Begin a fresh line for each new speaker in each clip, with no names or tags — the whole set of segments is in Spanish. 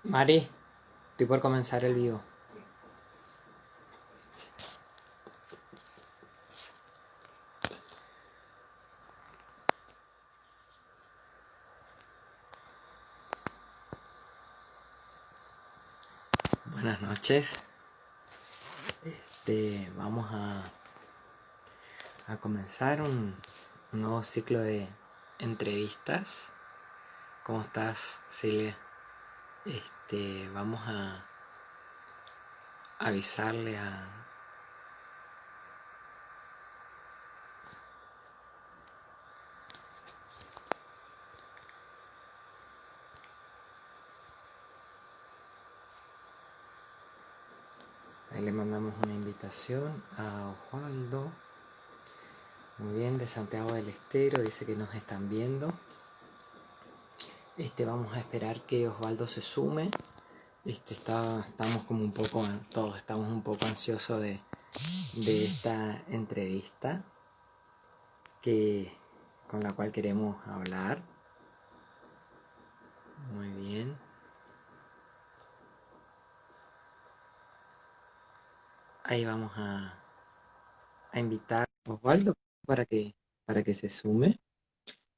Mari, estoy por comenzar el vivo. Buenas noches. Vamos a comenzar un nuevo ciclo de entrevistas. ¿Cómo estás, Silvia? Vamos a avisarle a... Ahí le mandamos una invitación a Osvaldo. Muy bien, de Santiago del Estero, dice que nos están viendo. Vamos a esperar que Osvaldo se sume. Estamos como un poco, todos estamos un poco ansiosos de esta entrevista que, con la cual queremos hablar. Muy bien. Ahí vamos a invitar a Osvaldo para que se sume.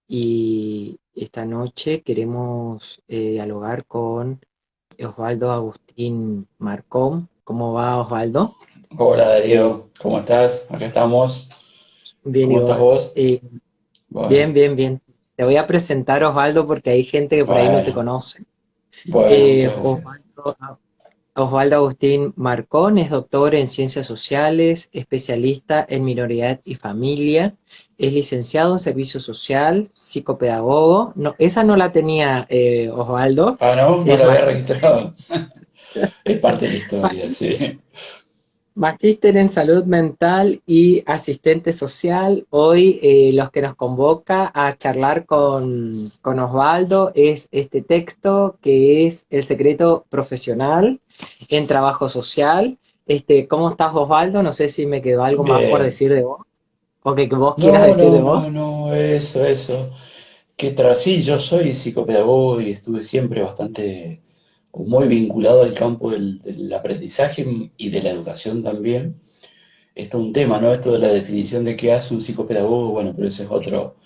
Y esta noche queremos dialogar con Osvaldo Agustín Marcón. ¿Cómo va, Osvaldo?
Hola
Eh,
Darío, ¿cómo estás? Acá estamos.
Bien, ¿y
¿Cómo estás
vos?
vos? Bueno,
Bien, bien, bien. Te voy a presentar, Osvaldo, porque hay gente que por ahí no te
bueno,
conoce.
bueno,
Eh,
muchas gracias.
Osvaldo, Osvaldo Agustín Marcón es doctor en Ciencias Sociales, especialista en minoridad y familia, es licenciado en Servicio Social, psicopedagogo. No, esa no la tenía Osvaldo,
Ah, no, no
es
la había registrado. Es parte de la historia,
magíster
sí.
Magíster en salud mental y asistente social. Hoy los que nos convoca a charlar con Osvaldo es este texto que es El secreto profesional en trabajo social. ¿Cómo estás, Osvaldo? No sé si me quedó algo más por
Bien.
decir de vos o que vos quieras
No,
decir de
no, no,
vos.
no, eso. Sí, yo soy psicopedagogo y estuve siempre bastante, o muy vinculado al campo del aprendizaje y de la educación también. Esto es un tema, ¿no? Esto de la definición de qué hace un psicopedagogo, bueno, pero ese es otro,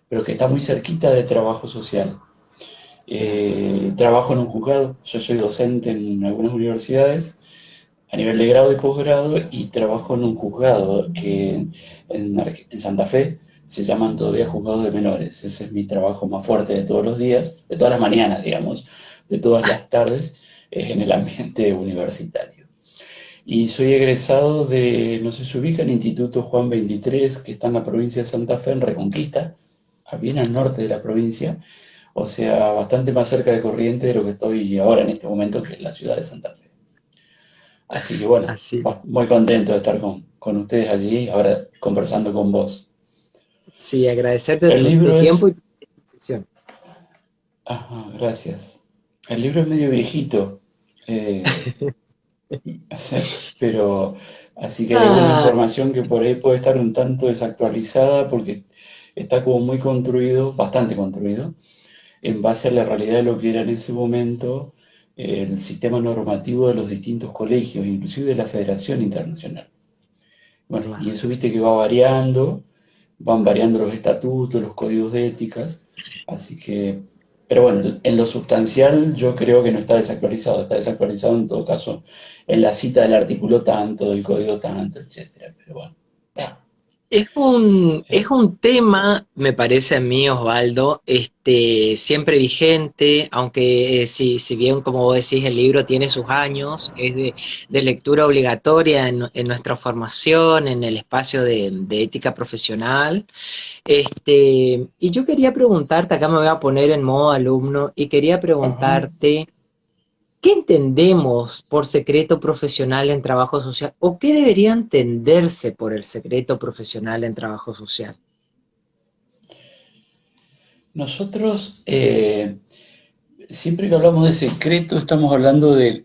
pero que está muy cerquita de trabajo social.
Claro.
Trabajo en un juzgado, yo soy docente en algunas universidades a nivel de grado y posgrado y trabajo en un juzgado que en Santa Fe se llaman todavía juzgados de menores. Ese es mi trabajo más fuerte de todos los días, de todas las mañanas, digamos, de todas las tardes, es en el ambiente universitario. Y soy egresado de, no sé si se ubica, el Instituto Juan 23, que está en la provincia de Santa Fe, en Reconquista, bien al norte de la provincia, o sea, bastante más cerca de Corrientes de lo que estoy ahora en este momento, que es la ciudad de Santa Fe. Así que bueno,
Así.
muy contento de estar con ustedes allí, ahora conversando con vos.
Sí, agradecerte
El
tu
libro
tiempo y
es...
tu disposición.
Ajá, gracias. El libro es medio viejito, eh, pero así que hay alguna
Ah,
información que por ahí puede estar un tanto desactualizada porque está como muy construido, bastante construido, en base a la realidad de lo que era en ese momento el sistema normativo de los distintos colegios, inclusive de la Federación Internacional. Bueno, y
claro.
eso viste que va variando, van variando los estatutos, los códigos de éticas, así que, pero bueno, en lo sustancial yo creo que no está desactualizado en todo caso en la cita del artículo tanto, del código tanto, etcétera, pero bueno, está.
Es un tema, me parece a mí, Osvaldo, siempre vigente, aunque si bien, como vos decís, el libro tiene sus años, es de lectura obligatoria en nuestra formación, en el espacio de ética profesional. Y yo quería preguntarte, acá me voy a poner en modo alumno, y quería
Ajá.
preguntarte, ¿qué entendemos por secreto profesional en trabajo social? ¿O qué debería entenderse por el secreto profesional en trabajo social?
Nosotros, siempre que hablamos de secreto, estamos hablando de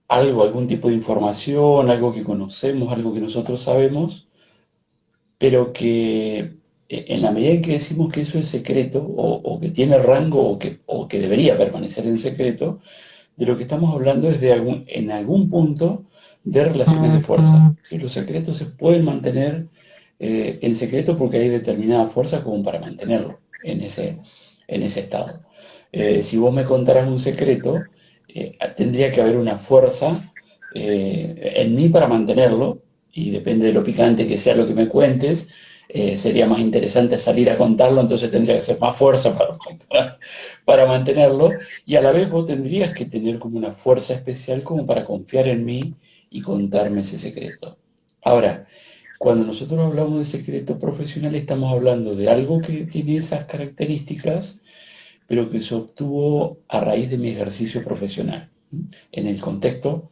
algo, algún tipo de información, algo que conocemos, algo que nosotros sabemos, pero que En la medida en que decimos que eso es secreto, o que tiene rango, o que debería permanecer en secreto, de lo que estamos hablando es de en algún punto de relaciones de fuerza. ¿Sí? Los secretos se pueden mantener en secreto porque hay determinada fuerza como para mantenerlo en ese estado. Si vos me contaras un secreto, tendría que haber una fuerza en mí para mantenerlo, y depende de lo picante que sea lo que me cuentes, sería más interesante salir a contarlo, entonces tendría que ser más fuerza para mantenerlo, y a la vez vos tendrías que tener como una fuerza especial como para confiar en mí y contarme ese secreto. Ahora, cuando nosotros hablamos de secreto profesional, estamos hablando de algo que tiene esas características, pero que se obtuvo a raíz de mi ejercicio profesional, en el contexto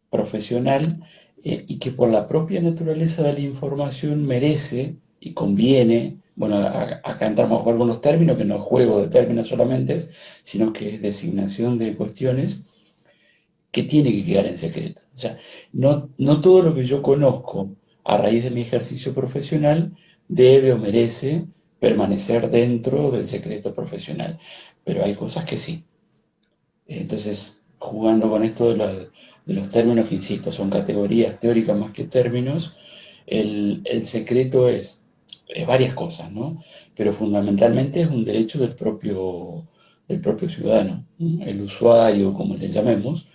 profesional, y que por la propia naturaleza de la información merece y conviene, bueno, acá entramos a jugar con los términos, que no es juego de términos solamente, sino que es designación de cuestiones que tiene que quedar en secreto. O sea, no todo lo que yo conozco a raíz de mi ejercicio profesional debe o merece permanecer dentro del secreto profesional, pero hay cosas que sí. Entonces, jugando con esto de los términos, que insisto, son categorías teóricas más que términos, el secreto es varias cosas, ¿no? Pero fundamentalmente es un derecho del propio ciudadano, ¿no? El usuario, como le llamemos,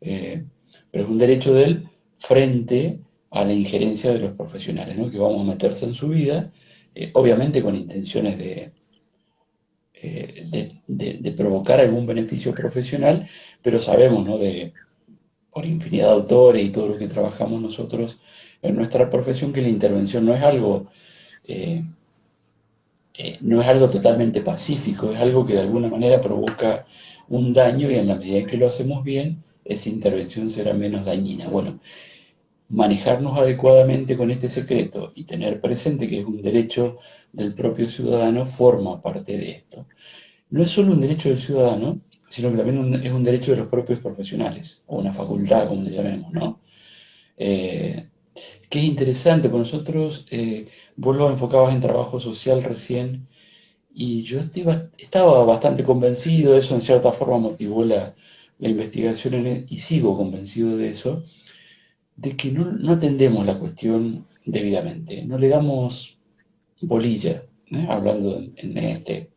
eh, pero es un derecho de él frente a la injerencia de los profesionales, ¿no? Que vamos a meterse en su vida, obviamente con intenciones de provocar algún beneficio profesional, pero sabemos, ¿no? Por infinidad de autores y todo lo que trabajamos nosotros en nuestra profesión, que la intervención eh, no es algo totalmente pacífico, es algo que de alguna manera provoca un daño, y en la medida en que lo hacemos bien, esa intervención será menos dañina. Bueno, manejarnos adecuadamente con este secreto y tener presente que es un derecho del propio ciudadano forma parte de esto. No es solo un derecho del ciudadano, sino que también es un derecho de los propios profesionales, o una facultad, como le llamemos, ¿no? Eh, que es interesante, porque nosotros, vos lo enfocabas en trabajo social recién, y yo estaba bastante convencido, eso en cierta forma motivó la investigación y sigo convencido de eso, de que no atendemos la cuestión debidamente, no le damos bolilla, hablando en este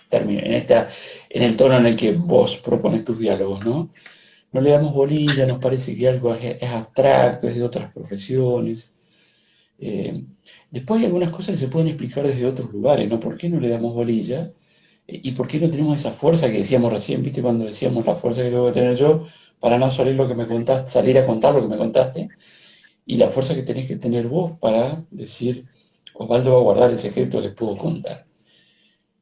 término, en el tono en el que vos propones tus diálogos, ¿no? No le damos bolilla, nos parece que algo es abstracto, es de otras profesiones. Eh, Después hay algunas cosas que se pueden explicar desde otros lugares, ¿no? ¿Por qué no le damos bolilla? ¿Y por qué no tenemos esa fuerza que decíamos recién, viste, cuando decíamos la fuerza que tengo que tener yo para no salir lo que me contaste, salir a contar lo que me contaste? Y la fuerza que tenés que tener vos para decir, Osvaldo va a guardar el secreto, les puedo contar.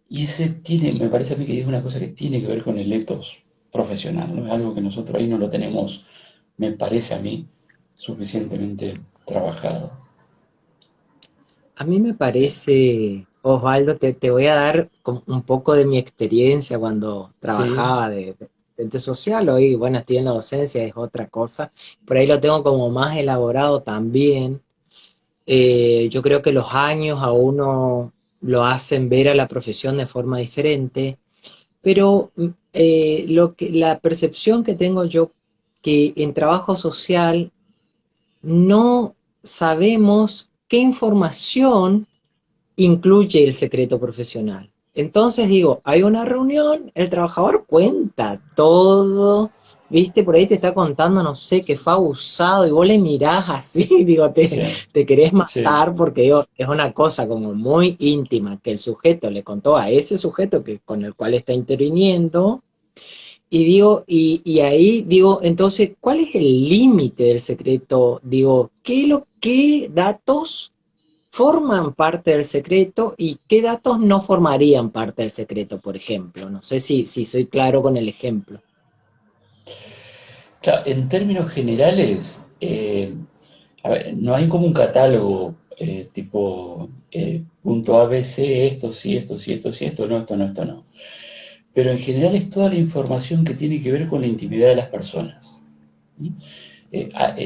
Y ese tiene, me parece a mí que es una cosa que tiene que ver con el ethos profesional, ¿no? Es algo que nosotros ahí no lo tenemos, me parece a mí, suficientemente trabajado.
A mí me parece, Osvaldo, te voy a dar como un poco de mi experiencia cuando
Sí,
trabajaba de ente social. Hoy, bueno, estoy en la docencia, es otra cosa. Por ahí lo tengo como más elaborado también. Yo creo que los años a uno lo hacen ver a la profesión de forma diferente, pero la percepción que tengo yo, que en trabajo social no sabemos qué información incluye el secreto profesional. Entonces digo, hay una reunión, el trabajador cuenta todo, viste, por ahí te está contando, no sé, que fue abusado y vos le mirás así, digo,
sí,
te querés
sí,
matar porque digo, es una cosa como muy íntima que el sujeto le contó a ese sujeto que, con el cual está interviniendo. Y digo, y ahí digo, entonces, ¿cuál es el límite del secreto? Digo, qué datos forman parte del secreto y qué datos no formarían parte del secreto, por ejemplo? No sé si soy claro con el ejemplo.
claro, en términos generales, a ver, no hay como un catálogo tipo punto ABC, esto sí, esto sí, esto sí, esto no, esto no, esto no. Pero en general es toda la información que tiene que ver con la intimidad de las personas. ¿Mm?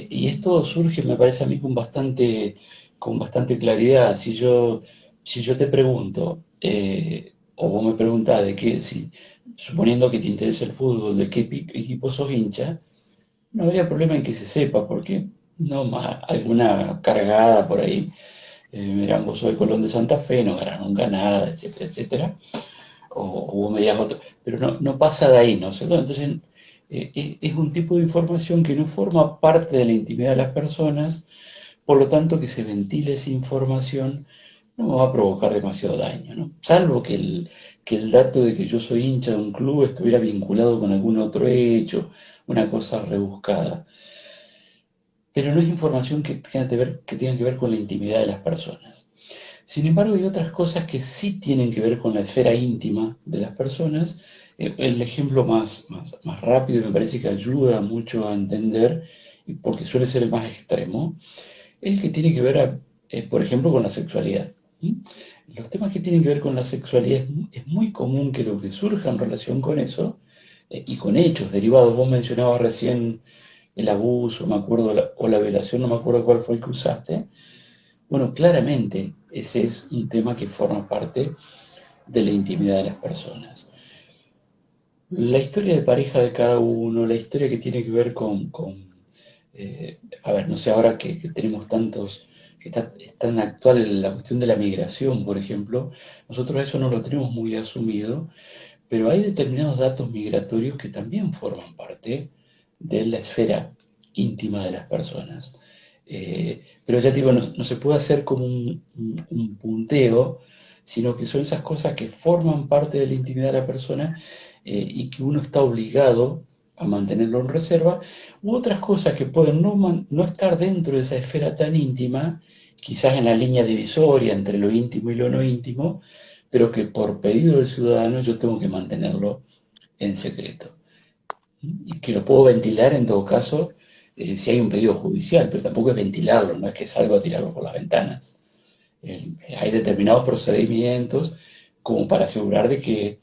Y esto surge, me parece a mí, con bastante claridad. Si yo si yo te pregunto, o vos me preguntás de qué, si, suponiendo que te interesa el fútbol, de qué equipo sos hincha, no habría problema en que se sepa, porque no más alguna cargada por ahí. Mirá, vos sos de Colón de Santa Fe, no ganaron nunca nada, etcétera, etcétera. O vos me digas otro, pero no, no pasa de ahí, ¿no es cierto? Entonces, es un tipo de información que no forma parte de la intimidad de las personas, por lo tanto, que se ventile esa información no me va a provocar demasiado daño, ¿no? Salvo que el dato de que yo soy hincha de un club estuviera vinculado con algún otro hecho, una cosa rebuscada. Pero no es información que tenga que ver con la intimidad de las personas. Sin embargo, hay otras cosas que sí tienen que ver con la esfera íntima de las personas. El ejemplo más rápido y me parece que ayuda mucho a entender, y porque suele ser el más extremo, es el que tiene que ver, por ejemplo, con la sexualidad. ¿Mm? Los temas que tienen que ver con la sexualidad es muy común que lo que surja en relación con eso, y con hechos derivados, vos mencionabas recién el abuso, me acuerdo, o la violación, no me acuerdo cuál fue el que usaste. Bueno, claramente ese es un tema que forma parte de la intimidad de las personas. La historia de pareja de cada uno, la historia que tiene que ver a ver, no sé, ahora que tenemos tantos, que es tan actual la cuestión de la migración, por ejemplo, nosotros eso no lo tenemos muy asumido, pero hay determinados datos migratorios que también forman parte de la esfera íntima de las personas. Pero ya te digo, no, no se puede hacer como un punteo, sino que son esas cosas que forman parte de la intimidad de la persona, y que uno está obligado a mantenerlo en reserva, u otras cosas que pueden no estar dentro de esa esfera tan íntima, quizás en la línea divisoria entre lo íntimo y lo no íntimo, pero que por pedido del ciudadano yo tengo que mantenerlo en secreto. Y que lo puedo ventilar en todo caso, si hay un pedido judicial, pero tampoco es ventilarlo, no es que salgo a tirarlo por las ventanas. Hay determinados procedimientos como para asegurar de que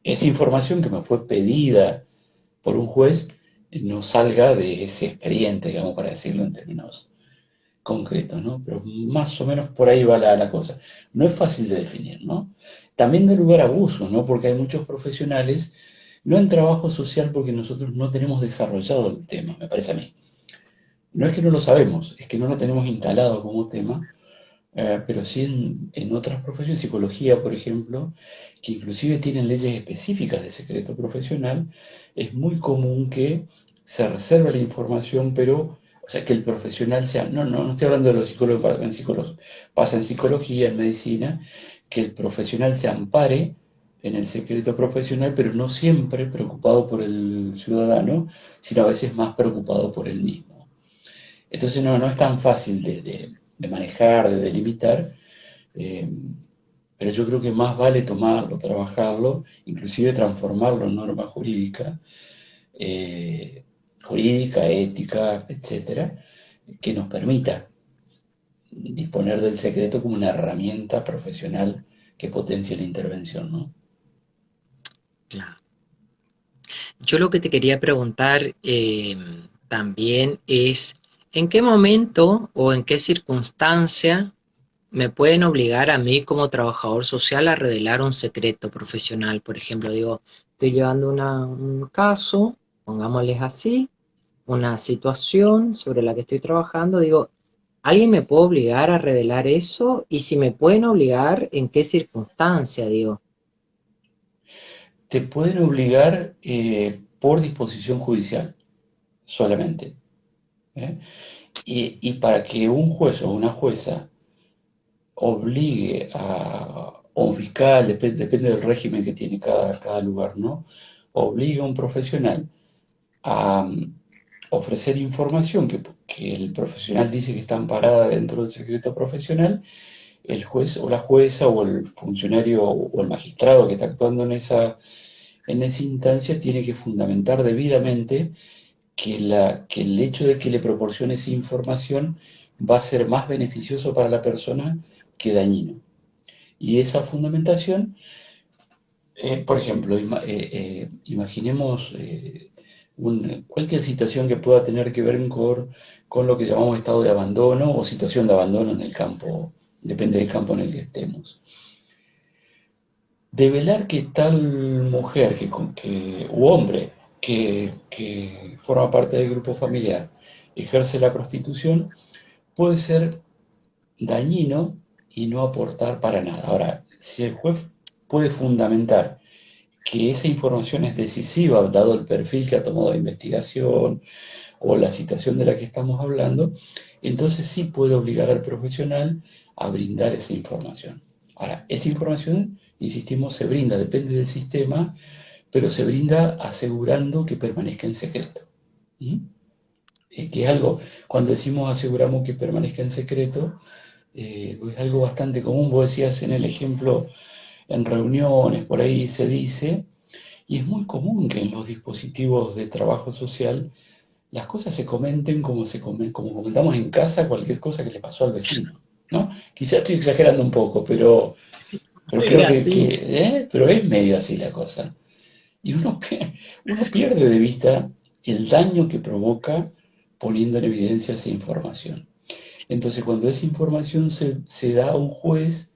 esa información que me fue pedida por un juez no salga de ese expediente, digamos, para decirlo en términos concretos, ¿no? Pero más o menos por ahí va la cosa. No es fácil de definir, ¿no? También da lugar a abusos, ¿no? Porque hay muchos profesionales, no en trabajo social porque nosotros no tenemos desarrollado el tema, me parece a mí. No es que no lo sabemos, es que no lo tenemos instalado como tema, pero sí en otras profesiones, psicología, por ejemplo, que inclusive tienen leyes específicas de secreto profesional, es muy común que se reserve la información, pero, o sea, que el profesional sea, no estoy hablando de los psicólogos, pasa en psicología, en medicina, que el profesional se ampare en el secreto profesional, pero no siempre preocupado por el ciudadano, sino a veces más preocupado por él mismo. Entonces no es tan fácil de manejar, de delimitar, eh, pero yo creo que más vale tomarlo, trabajarlo, inclusive transformarlo en norma jurídica, eh, jurídica, ética, etcétera, que nos permita disponer del secreto como una herramienta profesional que potencie la intervención, ¿no?
Claro. Yo lo que te quería preguntar también es, ¿en qué momento o en qué circunstancia me pueden obligar a mí como trabajador social a revelar un secreto profesional? Por ejemplo, digo, estoy llevando un caso, pongámosles así, una situación sobre la que estoy trabajando, digo, ¿alguien me puede obligar a revelar eso? Y si me pueden obligar, ¿en qué circunstancia? Digo,
Te pueden obligar por disposición judicial solamente, ¿eh? Y para que un juez o una jueza obligue o un fiscal, depende del régimen que tiene cada lugar, ¿no? Obligue a un profesional a ofrecer información que el profesional dice que está amparada dentro del secreto profesional, el juez o la jueza o el funcionario o el magistrado que está actuando en esa instancia tiene que fundamentar debidamente que el hecho de que le proporcione esa información va a ser más beneficioso para la persona que dañino. Y esa fundamentación, por ejemplo, imaginemos cualquier situación que pueda tener que ver con lo que llamamos estado de abandono o situación de abandono en el campo depende del campo en el que estemos. Develar que tal mujer u hombre que forma parte del grupo familiar ejerce la prostitución puede ser dañino y no aportar para nada. Ahora, si el juez puede fundamentar que esa información es decisiva, dado el perfil que ha tomado de investigación o la situación de la que estamos hablando, entonces sí puede obligar al profesional a brindar esa información. Ahora, esa información, insistimos, se brinda, depende del sistema, pero se brinda asegurando que permanezca en secreto. ¿Mm? Que es algo, cuando decimos aseguramos que permanezca en secreto, es algo bastante común. Vos decías en el ejemplo, en reuniones, por ahí se dice, y es muy común que en los dispositivos de trabajo social las cosas se comenten como comentamos en casa cualquier cosa que le pasó al vecino, ¿no? Quizás estoy exagerando un poco, pero
Es
creo
así.
pero es medio así la cosa. Y uno pierde de vista el daño que provoca poniendo en evidencia esa información. Entonces, cuando esa información se da a un juez,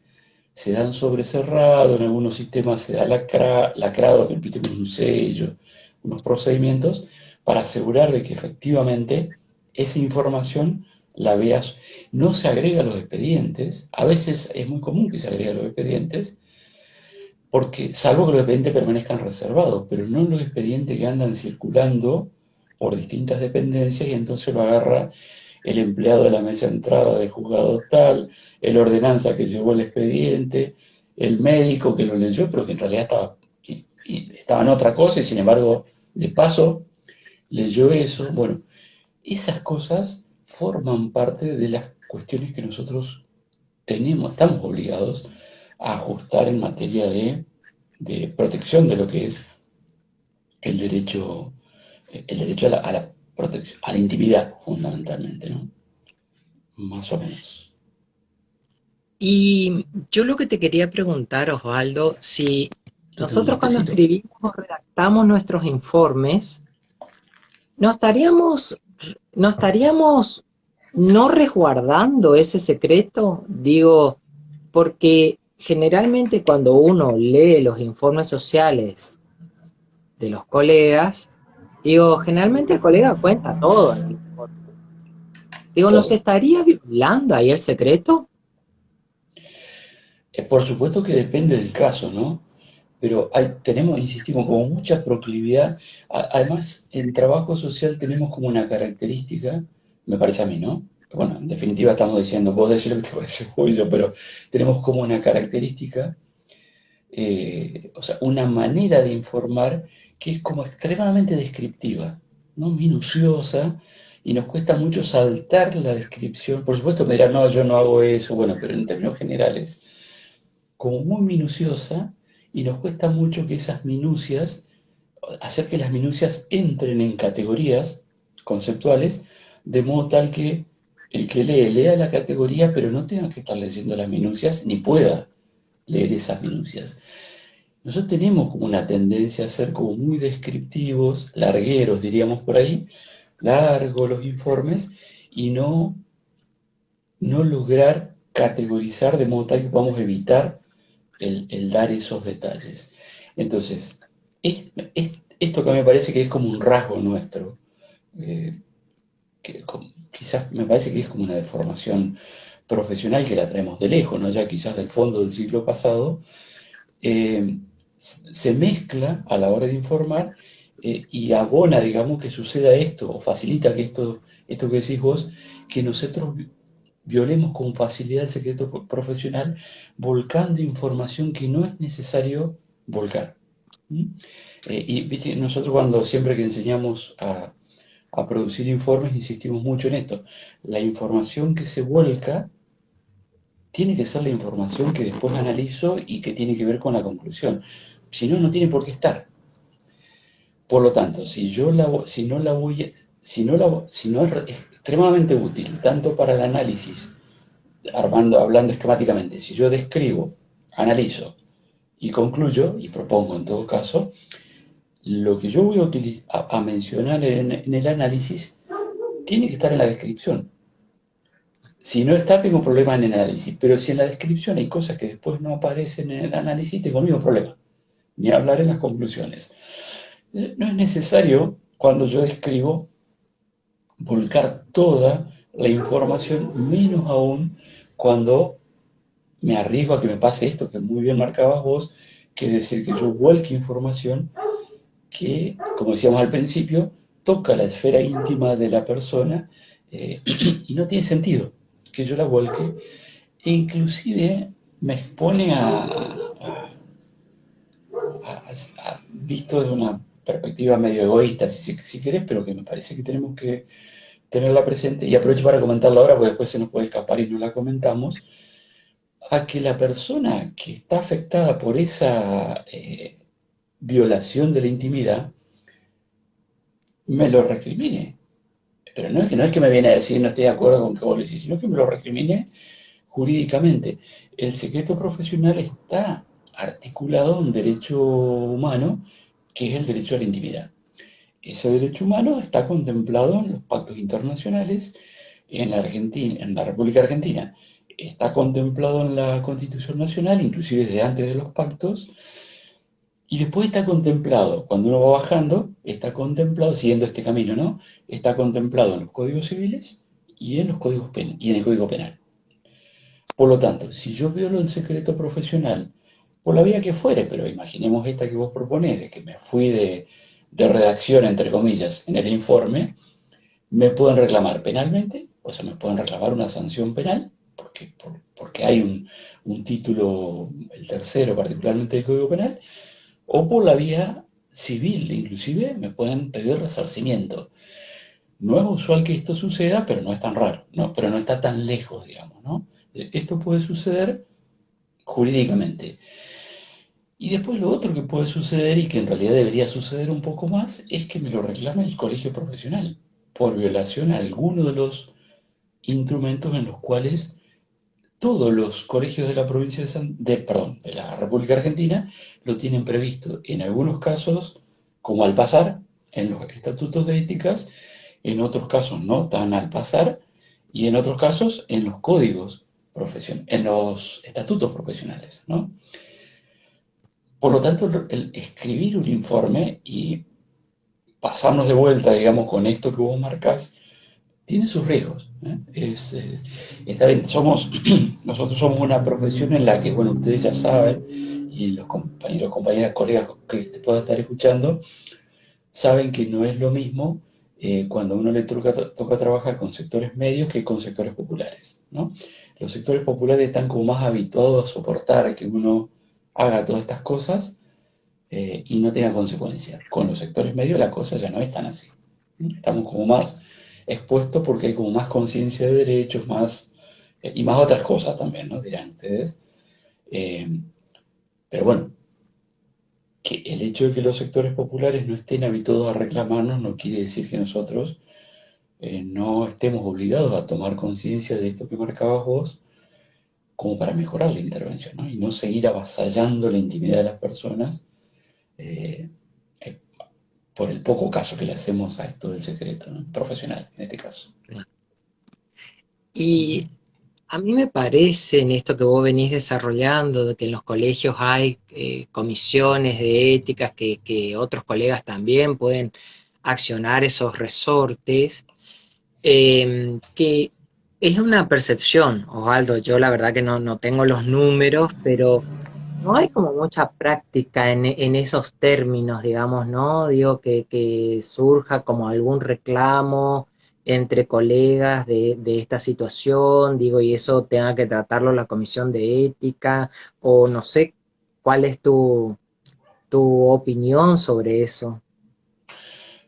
se dan sobre cerrado, en algunos sistemas se da lacrado, que repite con un sello, unos procedimientos, para asegurar de que efectivamente esa información la veas, no se agrega a los expedientes, a veces es muy común que se agregue a los expedientes, porque salvo que los expedientes permanezcan reservados, pero no los expedientes que andan circulando por distintas dependencias y entonces lo agarra el empleado de la mesa de entrada del juzgado tal, el ordenanza que llevó el expediente, el médico que lo leyó, pero que en realidad estaba en otra cosa y sin embargo, de paso, leyó eso. Bueno, esas cosas forman parte de las cuestiones que nosotros estamos obligados a ajustar en materia de protección de lo que es el derecho, el derecho a la protección, a la intimidad, fundamentalmente, ¿no? Más o menos.
Y yo lo que te quería preguntar, Osvaldo, si
Yo tengo un
nosotros cuando
matecito.
escribimos o redactamos nuestros informes, ¿no estaríamos, no estaríamos no resguardando ese secreto? Digo, porque generalmente cuando uno lee los informes sociales de los colegas, digo, generalmente el colega cuenta todo en el informe. Digo, ¿nos
Todo.
estaría violando ahí el secreto?
Por supuesto que depende del caso, ¿no? Pero tenemos, insistimos, como mucha proclividad. Además, en trabajo social tenemos como una característica, me parece a mí, ¿no? Bueno, en definitiva estamos diciendo, vos decís lo que te parece Julio, pero tenemos como una característica, o sea, una manera de informar que es como extremadamente descriptiva, ¿no? Minuciosa, y nos cuesta mucho saltar la descripción. Por supuesto me dirán, no, yo no hago eso, bueno, pero en términos generales como muy minuciosa y nos cuesta mucho que esas minucias, hacer que las minucias entren en categorías conceptuales, de modo tal que el que lea la categoría, pero no tenga que estar leyendo las minucias, ni pueda leer esas minucias. Nosotros tenemos como una tendencia a ser como muy descriptivos, largueros, diríamos por ahí, largos los informes, y no lograr categorizar de modo tal que podamos evitar el dar esos detalles. Entonces, esto que me parece que es como un rasgo nuestro, eh, quizás me parece que es como una deformación profesional que la traemos de lejos, ¿no? Ya quizás del fondo del siglo pasado, eh, se mezcla a la hora de informar y abona, digamos, que suceda esto, o facilita que esto que decís vos, que nosotros violemos con facilidad el secreto profesional, volcando información que no es necesario volcar. ¿Mm? Y ¿viste? Nosotros cuando siempre que enseñamos a producir informes insistimos mucho en esto. La información que se vuelca tiene que ser la información que después analizo y que tiene que ver con la conclusión. Si no, no tiene por qué estar. Por lo tanto, si no la voy, si no es extremadamente útil, tanto para el análisis hablando esquemáticamente, si yo describo, analizo y concluyo, y propongo en todo caso, lo que yo voy a mencionar en el análisis tiene que estar en la descripción. Si no está, tengo problemas en el análisis, pero si en la descripción hay cosas que después no aparecen en el análisis, tengo el mismo problema, ni hablar en las conclusiones. No es necesario, cuando yo describo, volcar toda la información, menos aún cuando me arriesgo a que me pase esto que muy bien marcabas vos, que es decir, que yo vuelque información que, como decíamos al principio, toca la esfera íntima de la persona y no tiene sentido que yo la vuelque e inclusive me expone visto desde una perspectiva medio egoísta, si querés, pero que me parece que tenemos que tenerla presente y aprovecho para comentarla ahora porque después se nos puede escapar y no la comentamos, a que la persona que está afectada por esa violación de la intimidad me lo recrimine. Pero no es que me viene a decir no estoy de acuerdo con que vos lo decís, sino que me lo recrimine jurídicamente. El secreto profesional está articulado en un derecho humano que es el derecho a la intimidad. Ese derecho humano está contemplado en los pactos internacionales en la Argentina, en la República Argentina. Está contemplado en la Constitución Nacional, inclusive desde antes de los pactos, y después está contemplado, cuando uno va bajando, está contemplado, siguiendo este camino, ¿no? Está contemplado en los códigos civiles y en los y en el Código Penal. Por lo tanto, si yo violo el secreto profesional, por la vía que fuere, pero imaginemos esta que vos proponés, de que me fui de redacción, entre comillas, en el informe, me pueden reclamar penalmente, o sea, me pueden reclamar una sanción penal, porque hay un título, el tercero particularmente del Código Penal, o por la vía civil, inclusive me pueden pedir resarcimiento. No es usual que esto suceda, pero no es tan raro, ¿no? Pero no está tan lejos, digamos, ¿no? Esto puede suceder jurídicamente. Y después lo otro que puede suceder y que en realidad debería suceder un poco más es que me lo reclame el colegio profesional por violación a alguno de los instrumentos en los cuales todos los colegios de la provincia perdón, de la República Argentina lo tienen previsto. En algunos casos, como al pasar, en los estatutos de éticas, en otros casos no tan al pasar, y en otros casos en los códigos profesionales, en los estatutos profesionales, ¿no? Por lo tanto, el escribir un informe y pasarnos de vuelta, digamos, con esto que vos marcás, tiene sus riesgos. ¿Eh? Está bien, nosotros somos una profesión en la que, bueno, ustedes ya saben, y los compañeros, compañeras, colegas que te puedan estar escuchando, saben que no es lo mismo cuando a uno le toca trabajar con sectores medios que con sectores populares, ¿no? Los sectores populares están como más habituados a soportar que uno haga todas estas cosas y no tenga consecuencias. Con los sectores medios la cosa ya no es tan así. Estamos como más expuestos porque hay como más conciencia de derechos, más y más otras cosas también, ¿no? Dirán ustedes. Eh, pero bueno, que el hecho de que los sectores populares no estén habituados a reclamarnos no quiere decir que nosotros no estemos obligados a tomar conciencia de esto que marcabas vos como para mejorar la intervención, ¿no? Y no seguir avasallando la intimidad de las personas eh, eh, por el poco caso que le hacemos a esto del secreto, ¿no? Profesional, en este caso.
Y a mí me parece en esto que vos venís desarrollando, de que en los colegios hay comisiones de éticas que otros colegas también pueden accionar esos resortes, que es una percepción, Osvaldo. Yo la verdad que no tengo los números, pero no hay como mucha práctica en esos términos, digamos, ¿no? Digo, que surja como algún reclamo entre colegas de esta situación, digo, y eso tenga que tratarlo la comisión de ética, o no sé cuál es tu opinión sobre eso.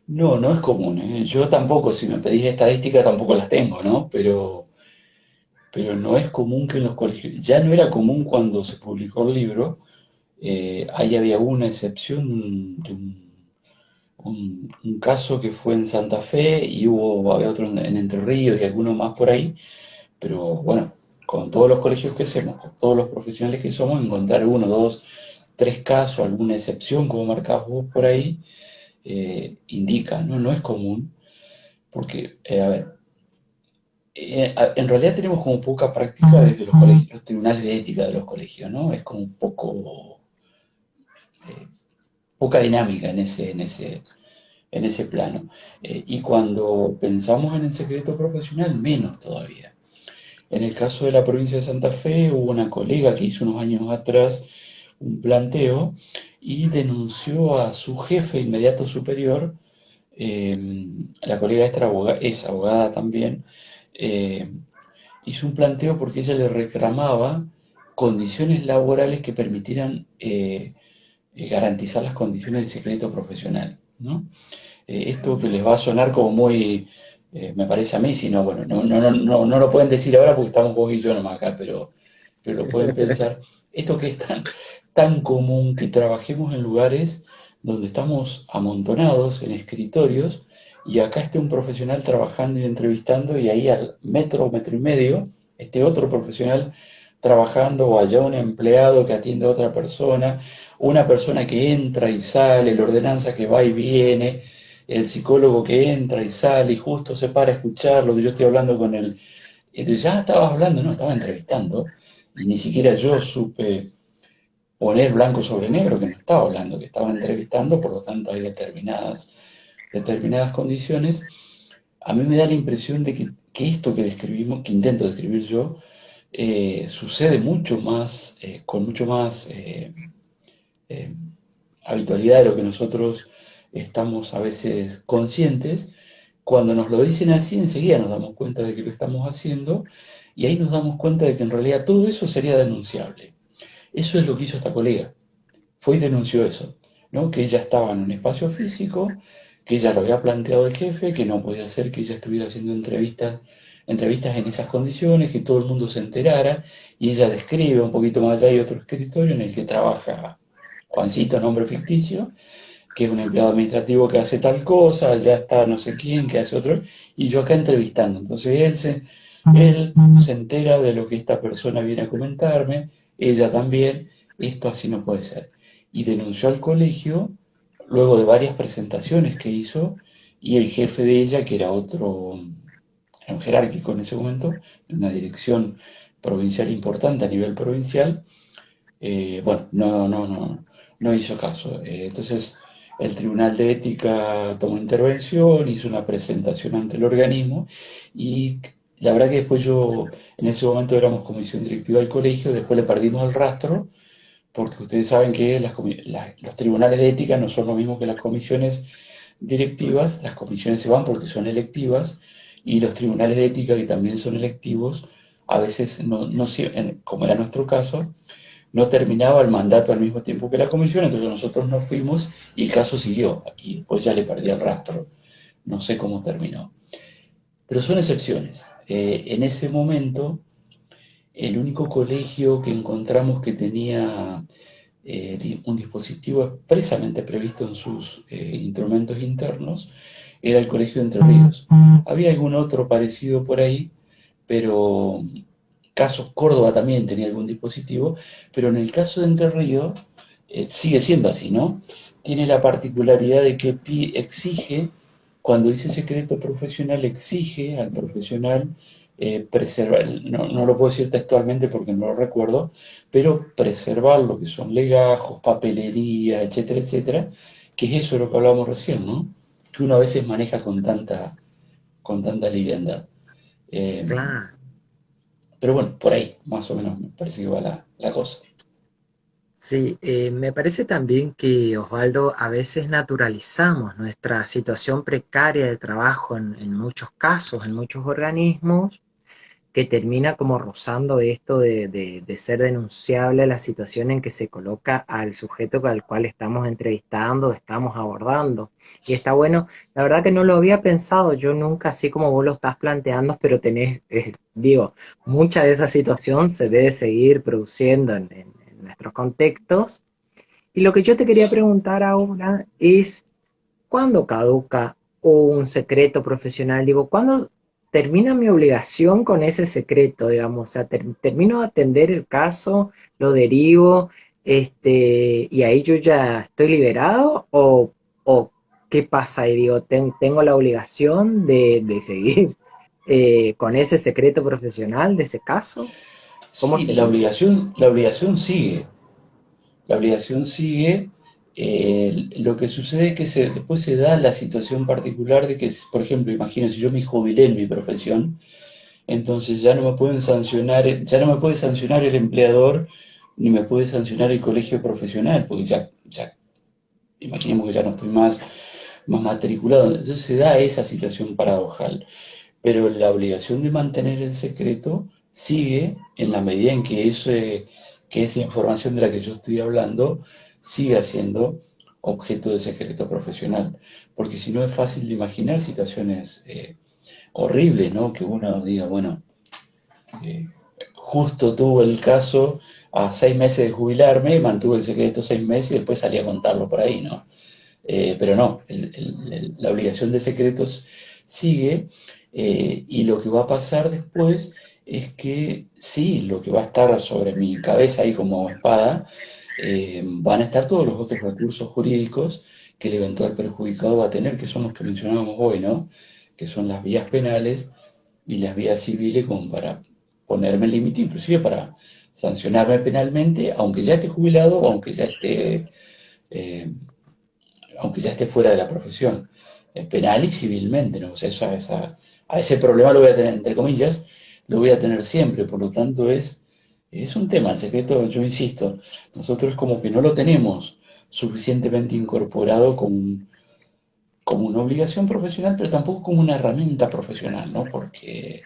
No, no es común, ¿eh? Yo tampoco, si me pedís estadística, tampoco las tengo, ¿no? Pero no es común que en los colegios, ya no era común cuando se publicó el libro, ahí había una excepción de un caso que fue en Santa Fe y había otro en Entre Ríos y algunos más por ahí, pero bueno, con todos los colegios que hacemos, con todos los profesionales que somos, encontrar uno, dos, tres casos, alguna excepción, como marcabas vos por ahí, indica, ¿no? No es común, porque, a ver, En realidad tenemos como poca práctica desde los colegios, los tribunales de ética de los colegios, ¿no? Es como un poco, eh, poca dinámica en ese plano. Y cuando pensamos en el secreto profesional, menos todavía. En el caso de la provincia de Santa Fe, hubo una colega que hizo unos años atrás un planteo y denunció a su jefe inmediato superior. La colega esta es abogada también. eh, Hizo un planteo porque ella le reclamaba condiciones laborales que permitieran garantizar las condiciones de secreto profesional, ¿no? Esto que les va a sonar como muy, me parece a mí, si no, bueno, no lo pueden decir ahora porque estamos vos y yo nomás acá, pero lo pueden pensar. Esto que es tan común que trabajemos en lugares donde estamos amontonados en escritorios y acá esté un profesional trabajando y entrevistando y ahí al metro o metro y medio esté otro profesional trabajando o allá un empleado que atiende a otra persona, una persona que entra y sale, la ordenanza que va y viene, el psicólogo que entra y sale y justo se para a escuchar lo que yo estoy hablando con él. Entonces, ya estabas hablando, no, estaba entrevistando y ni siquiera yo supe poner blanco sobre negro que no estaba hablando, que estaba entrevistando, por lo tanto hay determinadas condiciones. A mí me da la impresión de que esto que describimos, que intento describir yo, sucede mucho más, con mucho más eh, habitualidad de lo que nosotros estamos a veces conscientes. Cuando nos lo dicen así, enseguida nos damos cuenta de que lo estamos haciendo y ahí nos damos cuenta de que en realidad todo eso sería denunciable. Eso es lo que hizo esta colega. Fue y denunció eso, ¿no? Que ella estaba en un espacio físico, que ella lo había planteado el jefe, que no podía ser que ella estuviera haciendo entrevistas en esas condiciones, que todo el mundo se enterara, y ella describe un poquito más allá hay otro escritorio en el que trabaja Juancito, nombre ficticio, que es un empleado administrativo que hace tal cosa, allá está no sé quién que hace otro, y yo acá entrevistando. Entonces él se entera de lo que esta persona viene a comentarme, ella también, esto así no puede ser. Y denunció al colegio luego de varias presentaciones que hizo, y el jefe de ella, que era otro, era un jerárquico en ese momento, en una dirección provincial importante a nivel provincial, bueno, no hizo caso. Entonces, el Tribunal de Ética tomó intervención, hizo una presentación ante el organismo y la verdad que después yo, en ese momento éramos comisión directiva del colegio, después le perdimos el rastro, porque ustedes saben que los tribunales de ética no son lo mismo que las comisiones directivas, las comisiones se van porque son electivas y los tribunales de ética que también son electivos, a veces como era nuestro caso, no terminaba el mandato al mismo tiempo que la comisión, entonces nosotros nos fuimos y el caso siguió y después ya le perdí el rastro. No sé cómo terminó. Pero son excepciones. En ese momento, el único colegio que encontramos que tenía un dispositivo expresamente previsto en sus instrumentos internos era el Colegio de Entre Ríos. Había algún otro parecido por ahí, pero casos Córdoba también tenía algún dispositivo, pero en el caso de Entre Ríos sigue siendo así, ¿no? Tiene la particularidad de que exige, cuando dice secreto profesional, exige al profesional preservar, no lo puedo decir textualmente porque no lo recuerdo, pero preservar lo que son legajos, papelería, etcétera, etcétera, que es eso de lo que hablábamos recién, ¿no? Que uno a veces maneja con tanta liviandad. Eh,
Claro.
pero bueno, por ahí más o menos me parece que va la cosa.
Sí, me parece también que, Osvaldo, a veces naturalizamos nuestra situación precaria de trabajo en muchos casos, en muchos organismos, que termina como rozando esto de ser denunciable la situación en que se coloca al sujeto al cual estamos entrevistando, estamos abordando. Y está bueno, la verdad que no lo había pensado, yo nunca así como vos lo estás planteando, pero tenés, digo, mucha de esa situación se debe seguir produciendo en nuestros contextos. Y lo que yo te quería preguntar ahora es, ¿cuándo caduca un secreto profesional? Digo, ¿cuándo termina mi obligación con ese secreto, digamos? O sea, termino de atender el caso, lo derivo, y ahí yo ya estoy liberado, o ¿qué pasa? Y digo, tengo la obligación de seguir. con ese secreto profesional de ese caso? ¿Cómo
Sí,
sería?
la obligación sigue. La obligación sigue. Lo que sucede es que después se da la situación particular de que, por ejemplo, imagínense, yo me jubilé en mi profesión, entonces ya no me pueden sancionar, ya no me puede sancionar el empleador, ni me puede sancionar el colegio profesional, porque ya imaginemos que ya no estoy más matriculado. Entonces se da esa situación paradojal. Pero la obligación de mantener el secreto sigue en la medida en que esa información de la que yo estoy hablando siga siendo objeto de secreto profesional. Porque si no es fácil de imaginar situaciones horribles, ¿no? Que uno diga, bueno, eh, justo tuve el caso a 6 meses de jubilarme, mantuve el secreto 6 meses y después salí a contarlo por ahí, ¿no? Pero no, la obligación de secretos sigue, y lo que va a pasar después es que sí, lo que va a estar sobre mi cabeza ahí como espada, van a estar todos los otros recursos jurídicos que el eventual perjudicado va a tener, que son los que mencionábamos hoy, ¿no? Que son las vías penales y las vías civiles como para ponerme límite, inclusive para sancionarme penalmente, aunque ya esté jubilado o eh, aunque ya esté fuera de la profesión, penal y civilmente, ¿no? O sea, a ese problema lo voy a tener, entre comillas, lo voy a tener siempre, por lo tanto es un tema, el secreto, yo insisto, nosotros como que no lo tenemos suficientemente incorporado como una obligación profesional, pero tampoco como una herramienta profesional, ¿no? Porque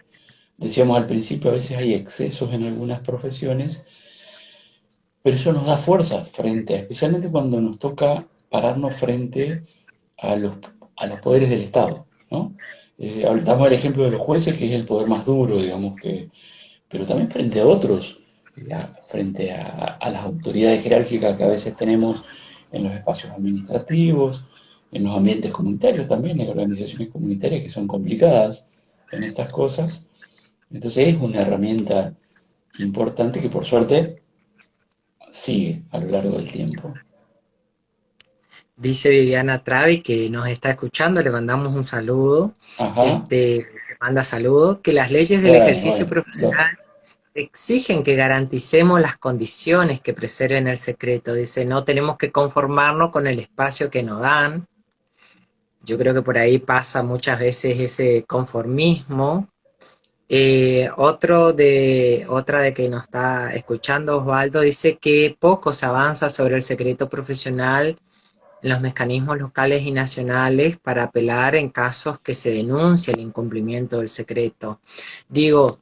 decíamos al principio, a veces hay excesos en algunas profesiones, pero eso nos da fuerza frente, especialmente cuando nos toca pararnos frente a a los poderes del Estado, ¿no? Damos el ejemplo de los jueces, que es el poder más duro, digamos, pero también frente a otros, frente a las autoridades jerárquicas que a veces tenemos en los espacios administrativos, en los ambientes comunitarios también, hay organizaciones comunitarias que son complicadas en estas cosas. Entonces es una herramienta importante que por suerte sigue a lo largo del tiempo.
Dice Viviana Travi que nos está escuchando, le mandamos un saludo.
Ajá,
Le manda saludos, que las leyes del ejercicio
bueno,
profesional exigen que garanticemos las condiciones que preserven el secreto. Dice, no tenemos que conformarnos con el espacio que nos dan. Yo creo que por ahí pasa muchas veces ese conformismo. Otra de que nos está escuchando Osvaldo dice que poco se avanza sobre el secreto profesional en los mecanismos locales y nacionales para apelar en casos que se denuncie el incumplimiento del secreto. Digo,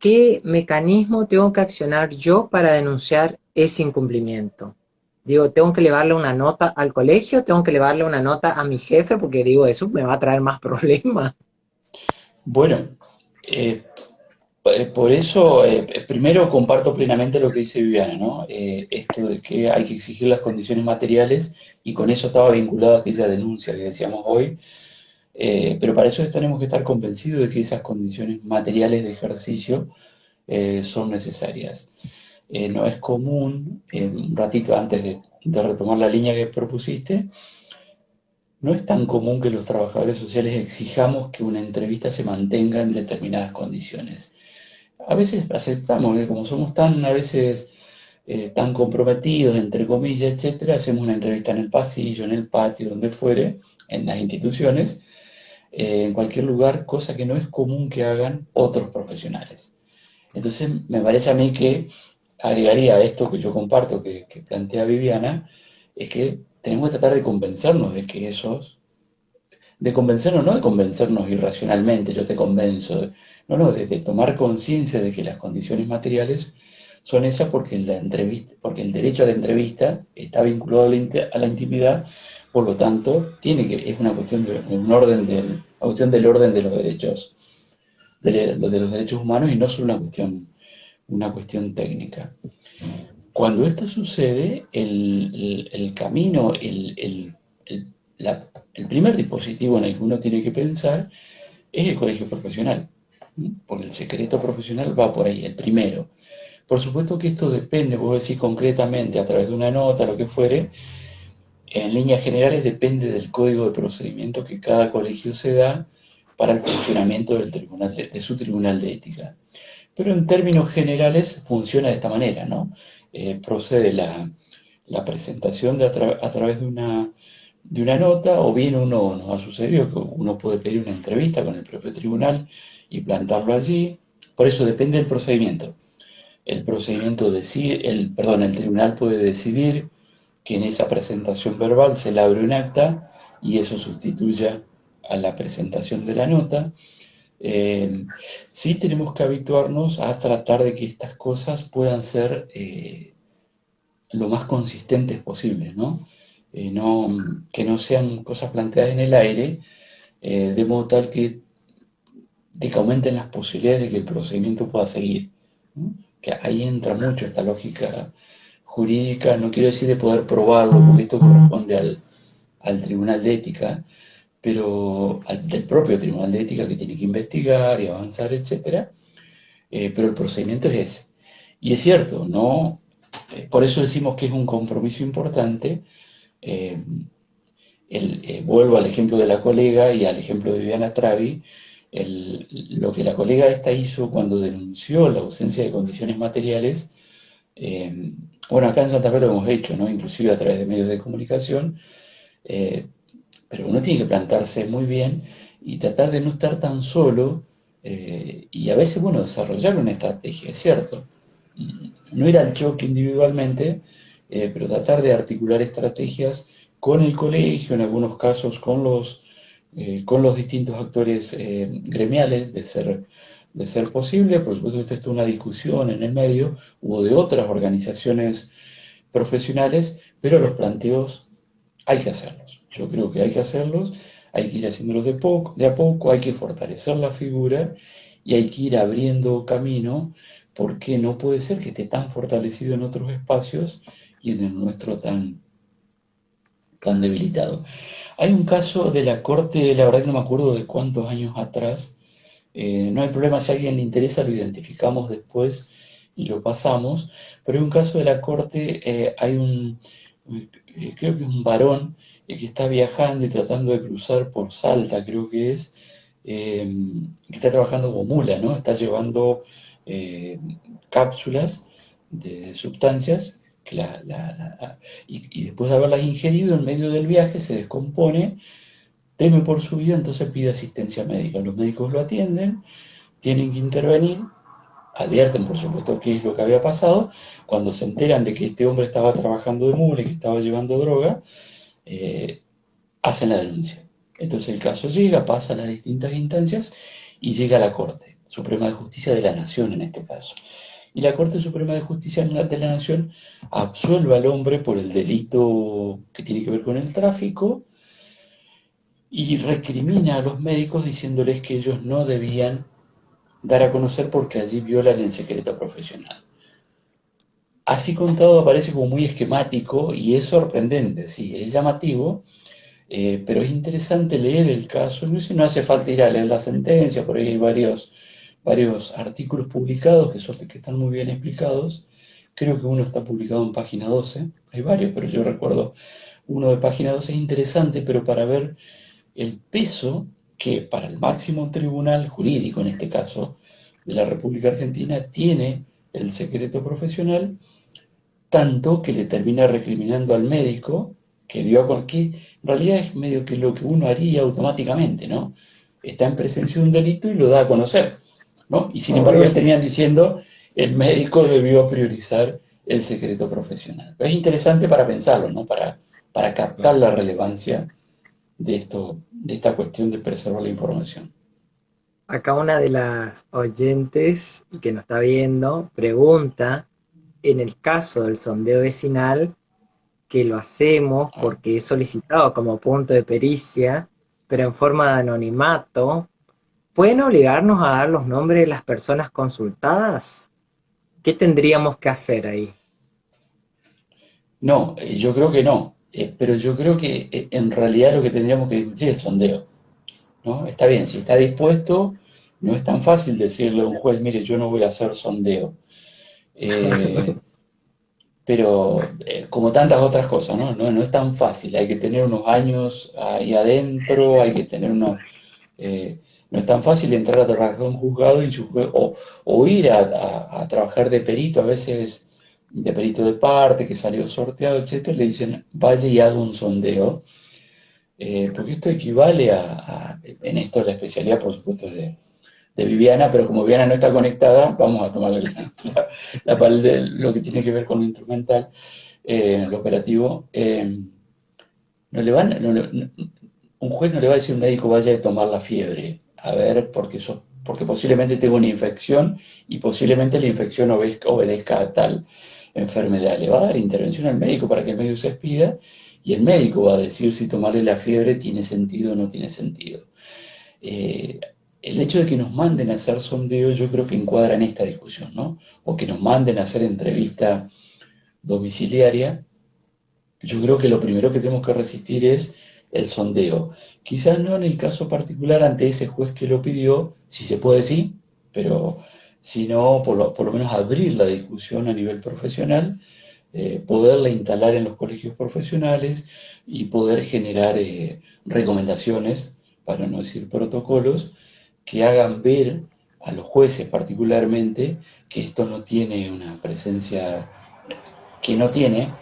¿qué mecanismo tengo que accionar yo para denunciar ese incumplimiento? Digo, ¿tengo que llevarle una nota al colegio? ¿Tengo que llevarle una nota a mi jefe? Porque digo, eso me va a traer más problemas.
bueno, eh, por eso, primero comparto plenamente lo que dice Viviana, ¿no? Esto de que hay que exigir las condiciones materiales y con eso estaba vinculada aquella denuncia que decíamos hoy, pero para eso tenemos que estar convencidos de que esas condiciones materiales de ejercicio son necesarias. No es común, un ratito antes de retomar la línea que propusiste, no es tan común que los trabajadores sociales exijamos que una entrevista se mantenga en determinadas condiciones. A veces aceptamos, como somos tan a veces tan comprometidos, entre comillas, etcétera, hacemos una entrevista en el pasillo, en el patio, donde fuere, en las instituciones, en cualquier lugar, cosa que no es común que hagan otros profesionales. Entonces, me parece a mí que agregaría a esto que yo comparto, que plantea Viviana, es que tenemos que tratar de convencernos de que de convencernos, no de convencernos irracionalmente, yo te convenzo, no, no, de tomar conciencia de que las condiciones materiales son esas porque la entrevista, porque el derecho a la entrevista está vinculado a a la intimidad, por lo tanto, es una cuestión de un orden una cuestión del orden de los derechos, de los derechos humanos y no solo una cuestión técnica. Cuando esto sucede, el camino, el primer dispositivo en el que uno tiene que pensar es el colegio profesional, ¿sí? Porque el secreto profesional va por ahí, el primero. Por supuesto que esto depende, vos decís concretamente a través de una nota, lo que fuere, en líneas generales depende del código de procedimiento que cada colegio se da para el funcionamiento del tribunal, de su tribunal de ética. Pero en términos generales funciona de esta manera, ¿no? Procede la presentación a través de una nota, o bien uno nos ha sucedido que uno puede pedir una entrevista con el propio tribunal y plantarlo allí. Por eso depende del procedimiento. El procedimiento decide, perdón, el tribunal puede decidir que en esa presentación verbal se labre un acta y eso sustituya a la presentación de la nota. Eh, sí tenemos que habituarnos a tratar de que estas cosas puedan ser lo más consistentes posibles, ¿no? Que no sean cosas planteadas en el aire, de modo tal de que aumenten las posibilidades de que el procedimiento pueda seguir, ¿no? Que ahí entra mucho esta lógica jurídica, no quiero decir de poder probarlo, porque esto corresponde al Tribunal de Ética, pero del propio Tribunal de Ética que tiene que investigar y avanzar, etcétera, pero el procedimiento es ese. Y es cierto, ¿no? Por eso decimos que es un compromiso importante. eh, Vuelvo al ejemplo de la colega y al ejemplo de Viviana Travi. Lo que la colega esta hizo cuando denunció la ausencia de condiciones materiales, eh, bueno, acá en Santa Fe lo hemos hecho, ¿no? Inclusive a través de medios de comunicación, eh, pero uno tiene que plantarse muy bien y tratar de no estar tan solo, y a veces, bueno, desarrollar una estrategia, es cierto. No ir al choque individualmente, pero tratar de articular estrategias con el colegio, en algunos casos con los distintos actores gremiales, de ser posible. Por supuesto, esto es una discusión en el medio, o de otras organizaciones profesionales, pero los planteos hay que hacerlos. Yo creo que hay que hacerlos, hay que ir haciéndolos de a poco, hay que fortalecer la figura y hay que ir abriendo camino, porque no puede ser que esté tan fortalecido en otros espacios y en el nuestro tan debilitado. Hay un caso de la Corte, la verdad que no me acuerdo de cuántos años atrás, no hay problema, si a alguien le interesa lo identificamos después y lo pasamos, pero hay un caso de la Corte, creo que es un varón que está viajando y tratando de cruzar por Salta, creo que es, que está trabajando como mula, ¿no? Está llevando eh, cápsulas de sustancias que y después de haberlas ingerido en medio del viaje se descompone, teme por su vida, entonces pide asistencia médica. Los médicos lo atienden, tienen que intervenir, advierten por supuesto qué es lo que había pasado. Cuando se enteran de que este hombre estaba trabajando de mula y que estaba llevando droga, eh, hacen la denuncia. Entonces el caso llega, pasa a las distintas instancias y llega a la Corte Suprema de Justicia de la Nación en este caso. Y la Corte Suprema de Justicia de la Nación absuelve al hombre por el delito que tiene que ver con el tráfico y recrimina a los médicos diciéndoles que ellos no debían dar a conocer porque allí violan el secreto profesional. Así contado aparece como muy esquemático y es sorprendente, sí, es llamativo, pero es interesante leer el caso. No hace falta ir a leer la sentencia, por ahí hay varios artículos publicados que están muy bien explicados. Creo que uno está publicado en página 12, hay varios, pero yo recuerdo uno de página 12, es interesante, pero para ver el peso que para el máximo tribunal jurídico, en este caso, de la República Argentina, tiene el secreto profesional, tanto que le termina recriminando al médico que dio que en realidad es medio que lo que uno haría automáticamente, ¿no? Está en presencia de un delito y lo da a conocer, ¿no? Y sin embargo le
Obvio.
tenían diciendo el médico debió priorizar el secreto profesional. Pero es interesante para pensarlo, ¿no? Para captar
Claro.
la relevancia de esta cuestión de preservar la información.
Acá una de las oyentes que nos está viendo pregunta, en el caso del sondeo vecinal, que lo hacemos
Ah,
porque es solicitado como punto de pericia, pero en forma de anonimato, ¿pueden obligarnos a dar los nombres de las personas consultadas? ¿Qué tendríamos que hacer ahí?
no, yo creo que no. Pero yo creo que en realidad lo que tendríamos que discutir es el sondeo, ¿no? Está bien, si está dispuesto, no es tan fácil decirle a un juez, mire, yo no voy a hacer sondeo. Eh, pero como tantas otras cosas, ¿no? No es tan fácil, hay que tener unos años ahí adentro, hay que tener No es tan fácil entrar a trabajar en un juzgado y o ir a trabajar de perito, a veces de perito de parte, que salió sorteado, etcétera, le dicen, vaya y haga un sondeo, porque esto equivale en esto la especialidad, por supuesto, es de Viviana, pero como Viviana no está conectada, vamos a tomarle la parte de lo que tiene que ver con lo instrumental, lo operativo. No le van, no le- no- un juez no le va a decir a un médico vaya a tomar la fiebre, a ver, porque posiblemente tengo una infección y posiblemente la infección obedezca a tal enfermedad. Le va a dar intervención al médico para que el médico se expida y el médico va a decir si tomarle la fiebre tiene sentido o no tiene sentido. Eh, el hecho de que nos manden a hacer sondeos yo creo que encuadra en esta discusión, ¿no? O que nos manden a hacer entrevista domiciliaria, yo creo que lo primero que tenemos que resistir es el sondeo. Quizás no en el caso particular ante ese juez que lo pidió, si se puede sí, pero si no, por lo menos abrir la discusión a nivel profesional, poderla instalar en los colegios profesionales y poder generar recomendaciones, para no decir protocolos, que hagan ver a los jueces particularmente que esto no tiene una presencia que no tiene,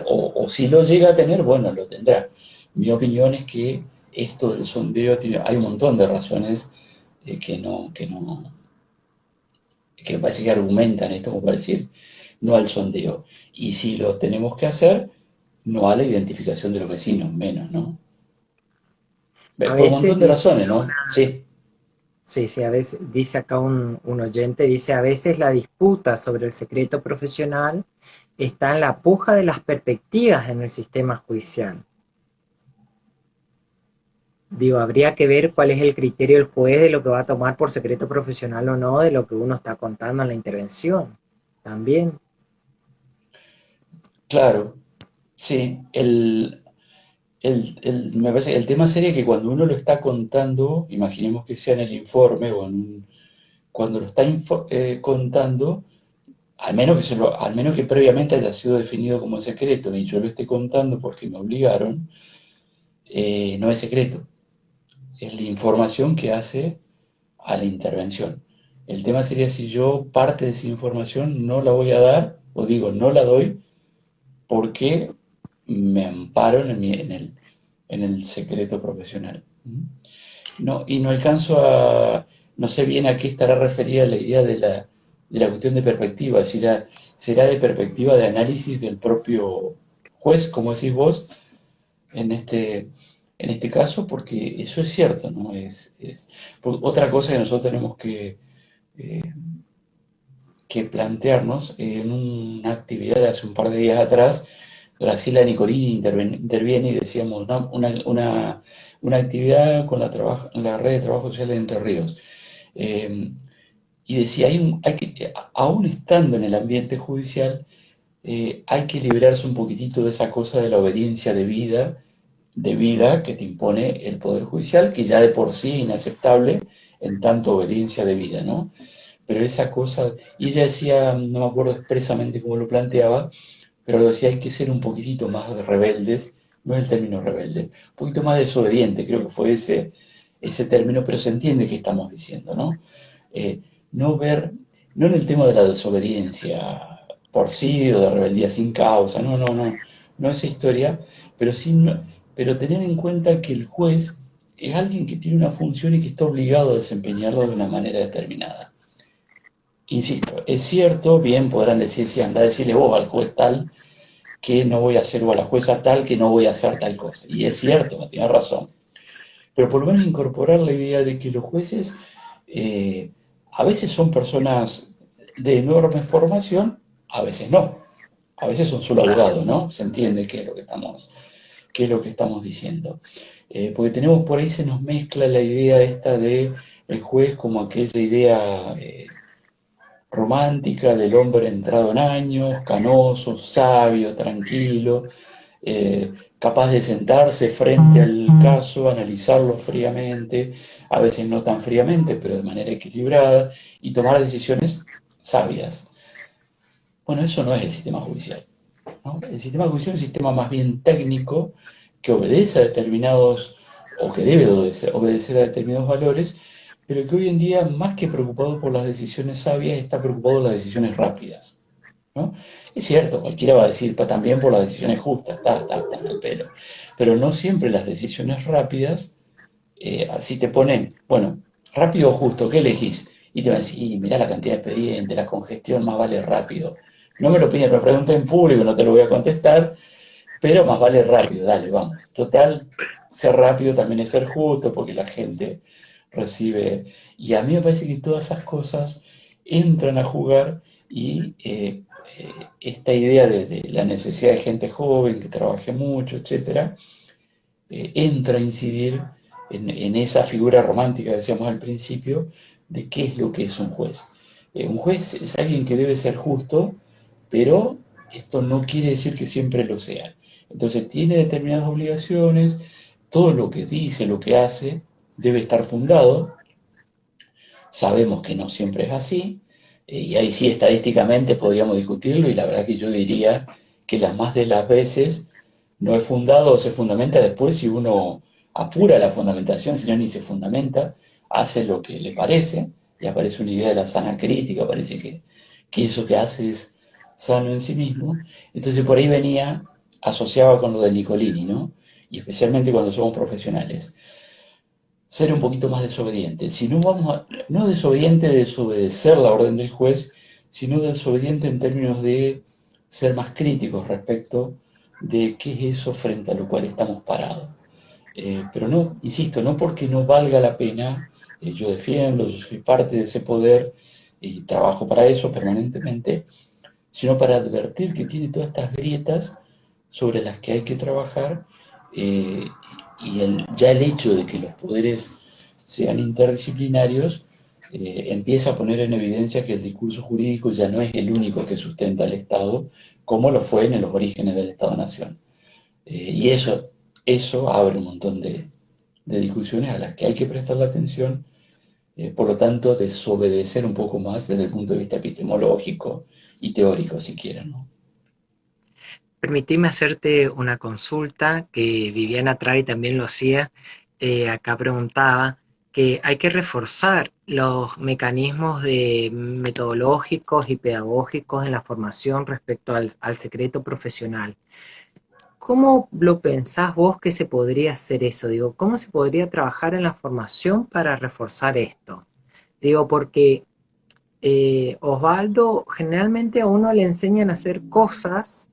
o si lo llega a tener, bueno, lo tendrá. Mi opinión es que esto del sondeo hay un montón de razones que parece que argumentan esto como para decir no al sondeo. Y si lo tenemos que hacer, no a la identificación de los vecinos, menos, ¿no?
A
Por un
veces
montón de
dice
razones,
acá
¿no? Sí,
sí, sí, a veces dice acá un oyente, dice, a veces la disputa sobre el secreto profesional está en la puja de las perspectivas en el sistema judicial. Digo, habría que ver cuál es el criterio del juez de lo que va a tomar por secreto profesional o no, de lo que uno está contando en la intervención. También.
claro, sí. Me parece que el tema sería que cuando uno lo está contando, imaginemos que sea en el informe cuando lo está contando, al menos que previamente haya sido definido como secreto y yo lo esté contando porque me obligaron, no es secreto, es la información que hace a la intervención. El tema sería si yo parte de esa información no la voy a dar, o digo, no la doy porque me amparo en el secreto profesional. No, y no alcanzo no sé bien a qué estará referida la idea de la cuestión de perspectiva, si será de perspectiva de análisis del propio juez, como decís vos, en en este caso, porque eso es cierto, ¿no? Otra cosa que nosotros tenemos eh, que plantearnos en una actividad de hace un par de días atrás, Graciela Nicolini interviene y decíamos una actividad con la red de trabajo social de Entre Ríos. Eh, y decía, aún estando en el ambiente judicial, hay que liberarse un poquitito de esa cosa de la obediencia de vida que te impone el Poder Judicial, que ya de por sí es inaceptable en tanto obediencia de vida, ¿no? Pero esa cosa, y ella decía, no me acuerdo expresamente cómo lo planteaba, pero decía hay que ser un poquitito más rebeldes, no es el término rebelde, un poquito más desobediente, creo que fue ese término, pero se entiende qué estamos diciendo, ¿no? Eh, no ver, no en el tema de la desobediencia por sí o de rebeldía sin causa, no esa historia, pero sí, pero tener en cuenta que el juez es alguien que tiene una función y que está obligado a desempeñarlo de una manera determinada. Insisto, es cierto, bien podrán decir, si anda a decirle vos al juez tal que no voy a hacer, o a la jueza tal que no voy a hacer tal cosa. Y es cierto, tiene razón. Pero por lo menos incorporar la idea de que los jueces eh, a veces son personas de enorme formación, a veces no. A veces son solo abogados, ¿no? Se entiende qué es lo que estamos diciendo. Porque tenemos por ahí se nos mezcla la idea esta de el juez como aquella idea romántica del hombre entrado en años, canoso, sabio, tranquilo, capaz de sentarse frente al caso, analizarlo fríamente, a veces no tan fríamente, pero de manera equilibrada, y tomar decisiones sabias. Bueno, eso no es el sistema judicial, ¿no? El sistema judicial es un sistema más bien técnico que obedece a determinados o que debe obedecer a determinados valores, pero que hoy en día, más que preocupado por las decisiones sabias, está preocupado por las decisiones rápidas, ¿no? Es cierto, cualquiera va a decir también por las decisiones justas, está en el pelo, pero no siempre las decisiones rápidas, así te ponen, bueno, rápido o justo, ¿qué elegís? Y te van a decir, y mirá la cantidad de expedientes, la congestión, más vale rápido. No me lo piden, me pregunten en público, no te lo voy a contestar, pero más vale rápido, dale, vamos. Total, ser rápido también es ser justo porque la gente recibe. Y a mí me parece que todas esas cosas entran a jugar y esta idea de la necesidad de gente joven que trabaje mucho, etcétera, entra a incidir en esa figura romántica, decíamos al principio, de qué es lo que es un juez. Un juez es alguien que debe ser justo, pero esto no quiere decir que siempre lo sea. Entonces tiene determinadas obligaciones, todo lo que dice, lo que hace, debe estar fundado. Sabemos que no siempre es así, y ahí sí estadísticamente podríamos discutirlo, y la verdad que yo diría que las más de las veces no es fundado o se fundamenta después si uno apura la fundamentación, si no ni se fundamenta, hace lo que le parece, y aparece una idea de la sana crítica, parece que eso que hace es sano en sí mismo. Entonces por ahí venía, asociaba con lo de Nicolini, ¿no? Y especialmente cuando somos profesionales ser un poquito más desobediente. Si no vamos a, no desobediente de desobedecer la orden del juez, sino desobediente en términos de ser más críticos respecto de qué es eso frente a lo cual estamos parados. Pero no, insisto, no porque no valga la pena, yo defiendo, yo soy parte de ese poder y trabajo para eso permanentemente, sino para advertir que tiene todas estas grietas sobre las que hay que trabajar, eh, y ya el hecho de que los poderes sean interdisciplinarios empieza a poner en evidencia que el discurso jurídico ya no es el único que sustenta al Estado, como lo fue en los orígenes del Estado-Nación. Y eso abre un montón de discusiones a las que hay que prestarle atención, por lo tanto, desobedecer un poco más desde el punto de vista epistemológico y teórico, si quieren, ¿no?
Permitime hacerte una consulta que Viviana Travi también lo hacía. Acá preguntaba que hay que reforzar los mecanismos metodológicos y pedagógicos en la formación respecto al secreto profesional. ¿Cómo lo pensás vos que se podría hacer eso? Digo, ¿cómo se podría trabajar en la formación para reforzar esto? Digo, porque Osvaldo, generalmente a uno le enseñan a hacer cosas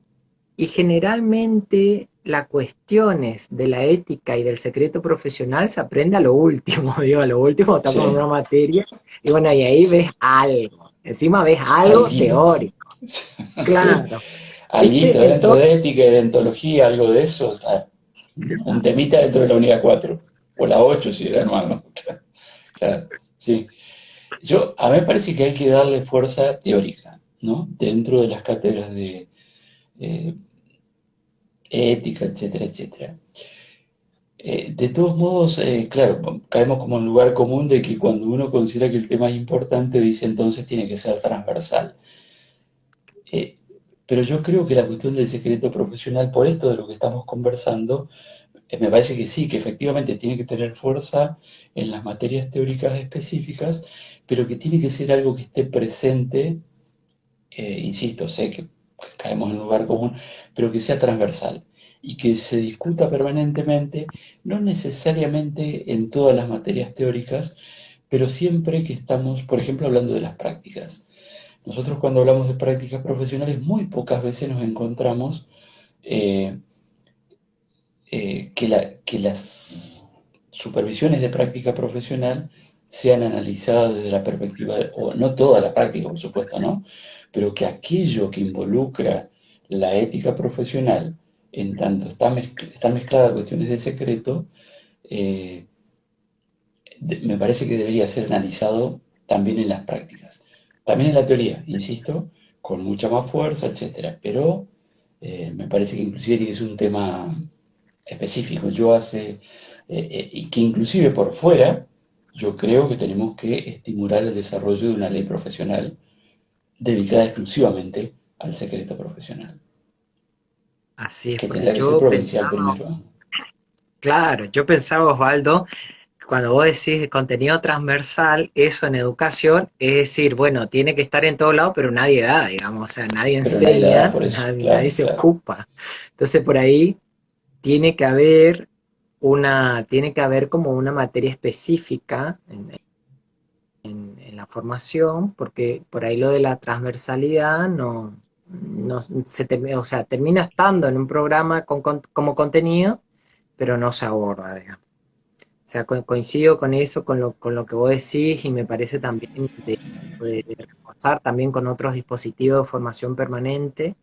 y generalmente las cuestiones de la ética y del secreto profesional se aprende a lo último, digo, a lo último estamos en
Sí,
una materia y bueno, y ahí ves algo, encima ves algo
alguito.
teórico,
Sí,
claro,
alguito
¿viste?
dentro de
Entonces,
ética y de ontología, algo de eso. Un temita dentro de la unidad 4 o la 8 si era anual, ¿no? Claro, sí. A mí me parece que hay que darle fuerza teórica, ¿no? Dentro de las cátedras de eh, ética, etcétera, etcétera. De todos modos, claro, caemos como en lugar común de que cuando uno considera que el tema es importante, dice entonces tiene que ser transversal. Eh, pero yo creo que la cuestión del secreto profesional, por esto de lo que estamos conversando, me parece que sí, que efectivamente tiene que tener fuerza en las materias teóricas específicas, pero que tiene que ser algo que esté presente, insisto, sé que caemos en un lugar común, pero que sea transversal y que se discuta permanentemente, no necesariamente en todas las materias teóricas, pero siempre que estamos, por ejemplo, hablando de las prácticas. Nosotros cuando hablamos de prácticas profesionales muy pocas veces nos encontramos eh, que las supervisiones de práctica profesional sean analizadas desde la perspectiva, o no toda la práctica, por supuesto, ¿no? Pero que aquello que involucra la ética profesional, en tanto están mezcladas cuestiones de secreto, eh, me parece que debería ser analizado también en las prácticas. También en la teoría, insisto, con mucha más fuerza, etcétera. Pero me parece que inclusive tiene que ser un tema específico. Y que inclusive por fuera, yo creo que tenemos que estimular el desarrollo de una ley profesional dedicada exclusivamente al secreto profesional,
así es,
que
porque
tendrá que ser
yo
provincial
pensaba,
primero, ¿no?
claro, yo pensaba, Osvaldo, cuando vos decís de contenido transversal, eso en educación es decir, bueno, tiene que estar en todo lado, pero nadie da, digamos, o sea, nadie
Pero nadie la da
enseña,
por eso,
nadie
claro,
se
claro.
ocupa. Entonces por ahí tiene que haber tiene que haber como una materia específica en la formación, porque por ahí lo de la transversalidad no o sea, termina estando en un programa como contenido, pero no se aborda, digamos. O sea, coincido con eso, con lo que vos decís, y me parece también de reforzar también con otros dispositivos de formación permanente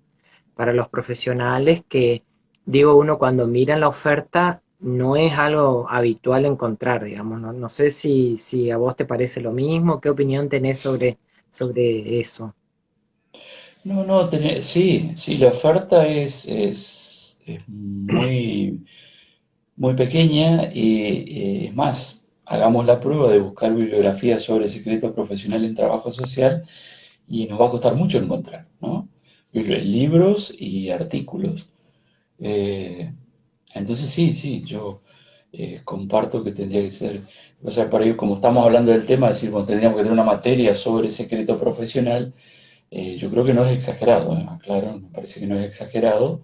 para los profesionales que, digo, uno cuando mira la oferta no es algo habitual encontrar, digamos, no, no sé si a vos te parece lo mismo, ¿qué opinión tenés sobre eso?
No, no, sí, sí, la oferta es muy, muy pequeña y es más, hagamos la prueba de buscar bibliografía sobre secreto profesional en trabajo social y nos va a costar mucho encontrar, ¿no? Libros y artículos. Eh, entonces sí, sí, yo comparto que tendría que ser, o sea, por ahí como estamos hablando del tema, decir, bueno, tendríamos que tener una materia sobre secreto profesional, yo creo que no es exagerado, claro, me parece que no es exagerado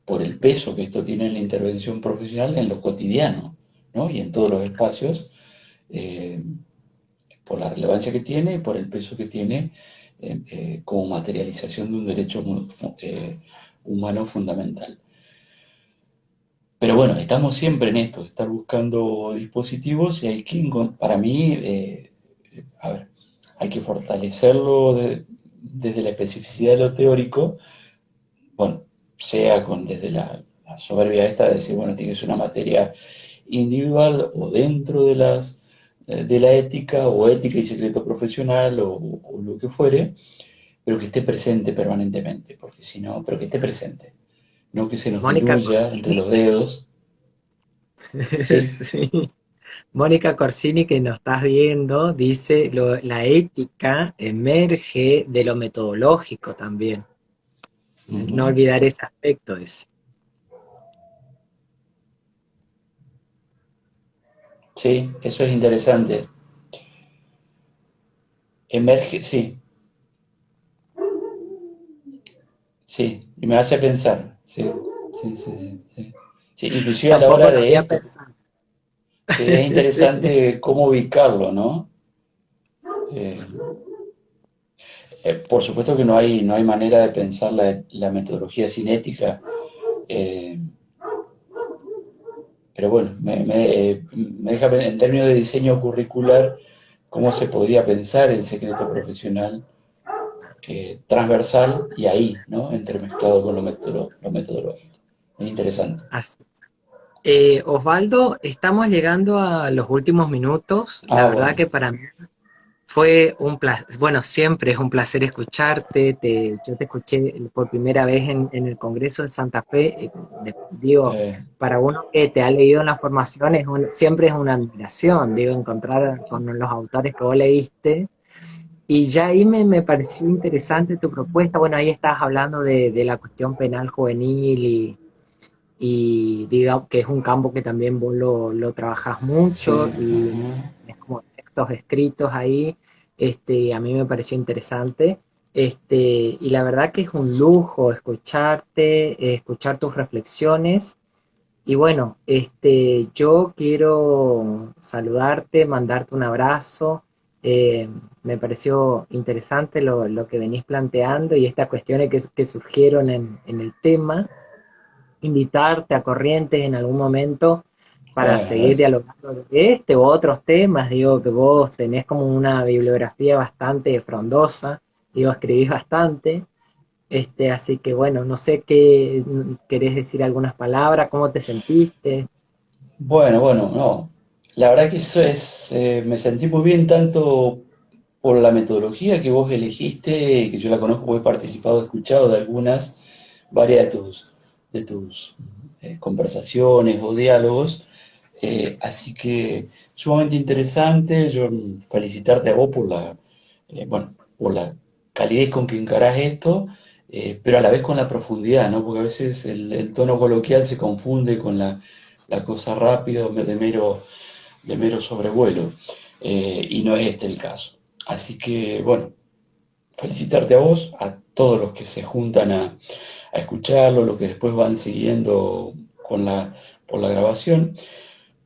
por el peso que esto tiene en la intervención profesional en lo cotidiano, ¿no? Y en todos los espacios, eh, por la relevancia que tiene y por el peso que tiene como materialización de un derecho humano fundamental. Pero bueno, estamos siempre en esto, de estar buscando dispositivos y hay que, para mí, a ver, hay que fortalecerlo desde la especificidad de lo teórico, bueno, sea desde la soberbia esta de decir, bueno, tiene que ser una materia individual o dentro de la ética o ética y secreto profesional o lo que fuere, pero que esté presente permanentemente, porque si no, pero que esté presente, no que se nos
Mónica
diluya entre
Corsini,
los dedos, ¿sí?
sí. Mónica Corsini, que nos estás viendo, dice, la ética emerge de lo metodológico también. No
Ujú.
olvidar ese aspecto.
Sí, eso es interesante. Emerge, sí, sí, y me hace pensar, sí, sí, sí, sí, sí. Sí, inclusive a la
Tampoco
hora
lo
de
había
esto,
pensado.
sí, es
Sí.
interesante cómo ubicarlo, ¿no? Eh, por supuesto que no hay manera de pensar la metodología cinética, eh, pero bueno, me deja en términos de diseño curricular cómo se podría pensar el secreto profesional transversal y ahí, ¿no? Entremezclado con lo metodológico. Es interesante.
Así. Osvaldo, estamos llegando a los últimos minutos. La
Ah,
verdad
bueno.
que para mí fue un placer, bueno, siempre es un placer escucharte. Yo te escuché por primera vez en el Congreso de Santa Fe. Digo,
Eh,
para uno que te ha leído en la formación siempre es una admiración, digo, encontrar con los autores que vos leíste. Y ya ahí me pareció interesante tu propuesta. Bueno, ahí estabas hablando de la cuestión penal juvenil y diga que es un campo que también vos lo trabajás mucho
sí,
y
ajá.
es como textos escritos ahí, a mí me pareció interesante. Y la verdad que es un lujo escucharte, escuchar tus reflexiones. Y bueno, yo quiero saludarte, mandarte un abrazo. eh, Me pareció interesante lo que venís planteando y estas cuestiones que surgieron en el tema invitarte a Corrientes en algún momento para
Bueno,
seguir
gracias.
dialogando de este u otros temas. Digo que vos tenés como una bibliografía bastante frondosa, digo, escribís bastante. Así que bueno, no sé qué querés decir algunas palabras, cómo te sentiste.
Bueno, bueno, no. La verdad que eso es, me sentí muy bien tanto por la metodología que vos elegiste, que yo la conozco, porque he participado, he escuchado de algunas, varias de tus conversaciones o diálogos. Así que sumamente interesante. Yo felicitarte a vos por bueno, por la calidez con que encarás esto, pero a la vez con la profundidad, ¿no? Porque a veces el tono coloquial se confunde con la cosa rápido, de mero sobrevuelo. Y no es este el caso. Así que, bueno, felicitarte a vos, a todos los que se juntan a escucharlo, los que después van siguiendo por la grabación.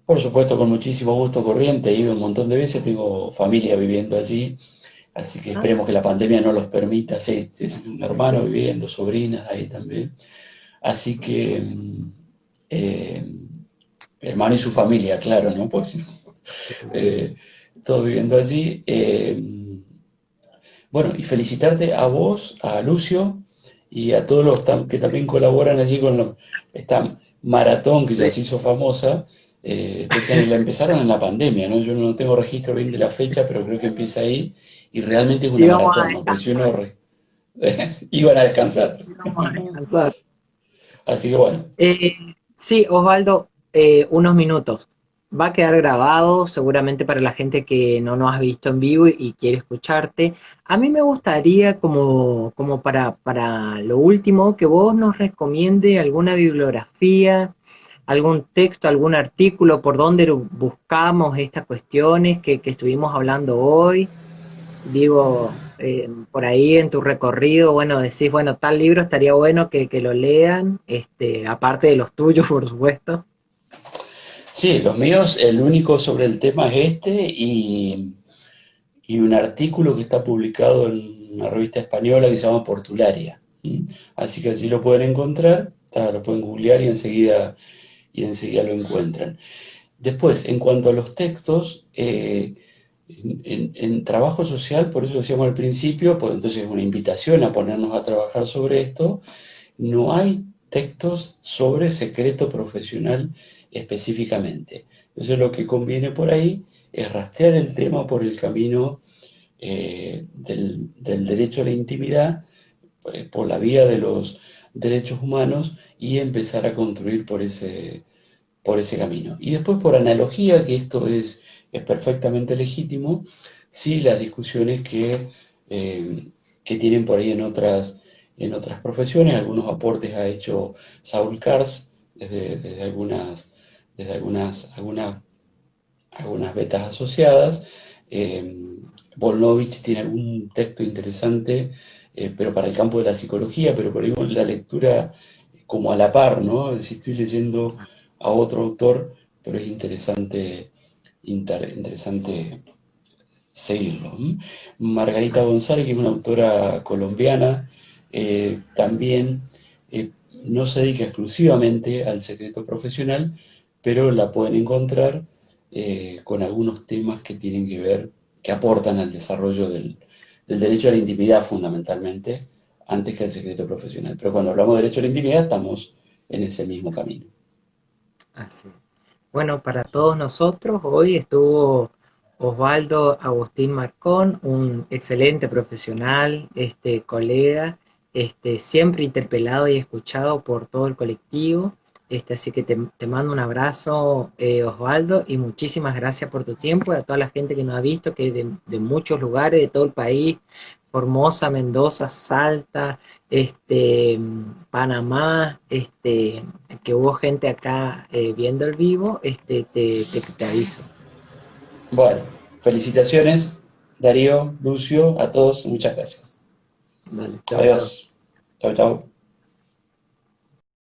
Por supuesto, con muchísimo gusto Corriente, he ido un montón de veces, tengo familia viviendo allí, así que
Ah,
esperemos que la pandemia no los permita. Sí, sí, sí, un hermano viviendo, sobrinas ahí también. Así que, eh, hermano y su familia, claro, ¿no? Pues eh, todos viviendo allí. Bueno, y felicitarte a vos, a Lucio y a todos los que también colaboran allí con esta maratón que ya
sí.
se hizo famosa. Decían, y la empezaron en la pandemia, ¿no? Yo no tengo registro bien de la fecha, pero creo que empieza ahí y realmente es una
Y vamos a
maratón, ¿no? Porque si
descansar,
uno iban a descansar.
y vamos a descansar.
Así que bueno,
Eh, sí, Osvaldo, unos minutos. Va a quedar grabado seguramente para la gente que no nos ha visto en vivo y quiere escucharte. A mí me gustaría, como para lo último, que vos nos recomiende alguna bibliografía, algún texto, algún artículo, por donde buscamos estas cuestiones que estuvimos hablando hoy. Digo, por ahí en tu recorrido, bueno, decís, bueno, tal libro estaría bueno que lo lean, aparte de los tuyos, por supuesto.
sí, los míos, el único sobre el tema es este y un artículo que está publicado en una revista española que se llama Portularia. ¿Mm? Así que allí lo pueden encontrar, lo pueden googlear y enseguida lo encuentran. Después, en cuanto a los textos, en trabajo social, por eso decíamos al principio, pues entonces es una invitación a ponernos a trabajar sobre esto, no hay textos sobre secreto profesional específicamente. Entonces lo que conviene por ahí es rastrear el tema por el camino del derecho a la intimidad, por la vía de los derechos humanos y empezar a construir por ese camino. Y después por analogía, que esto es perfectamente legítimo, sí las discusiones que tienen por ahí en otras profesiones, algunos aportes ha hecho Saul Kars desde algunas betas asociadas. Eh, Volnovich tiene algún texto interesante, pero para el campo de la psicología, pero por ahí la lectura como a la par, ¿no? Es decir, estoy leyendo a otro autor, pero es interesante seguirlo. Margarita
Así.
González, que es una autora colombiana, también no se dedica exclusivamente al secreto profesional, pero la pueden encontrar con algunos temas que tienen que ver, que aportan al desarrollo del derecho a la intimidad fundamentalmente, antes que al secreto profesional. Pero cuando hablamos de derecho a la intimidad estamos en ese mismo camino.
Así. Bueno, para todos nosotros, hoy estuvo Osvaldo Agustín Marcón, un excelente profesional, colega, siempre interpelado y escuchado por todo el colectivo. Así que te mando un abrazo, Osvaldo, y muchísimas gracias por tu tiempo y a toda la gente que nos ha visto, que de muchos lugares, de todo el país, Formosa, Mendoza, Salta, Panamá, que hubo gente acá viendo el vivo, te aviso.
Bueno, felicitaciones, Darío, Lucio, a todos, muchas gracias.
Vale, chao,
Adiós.
chao.
Chao, chao.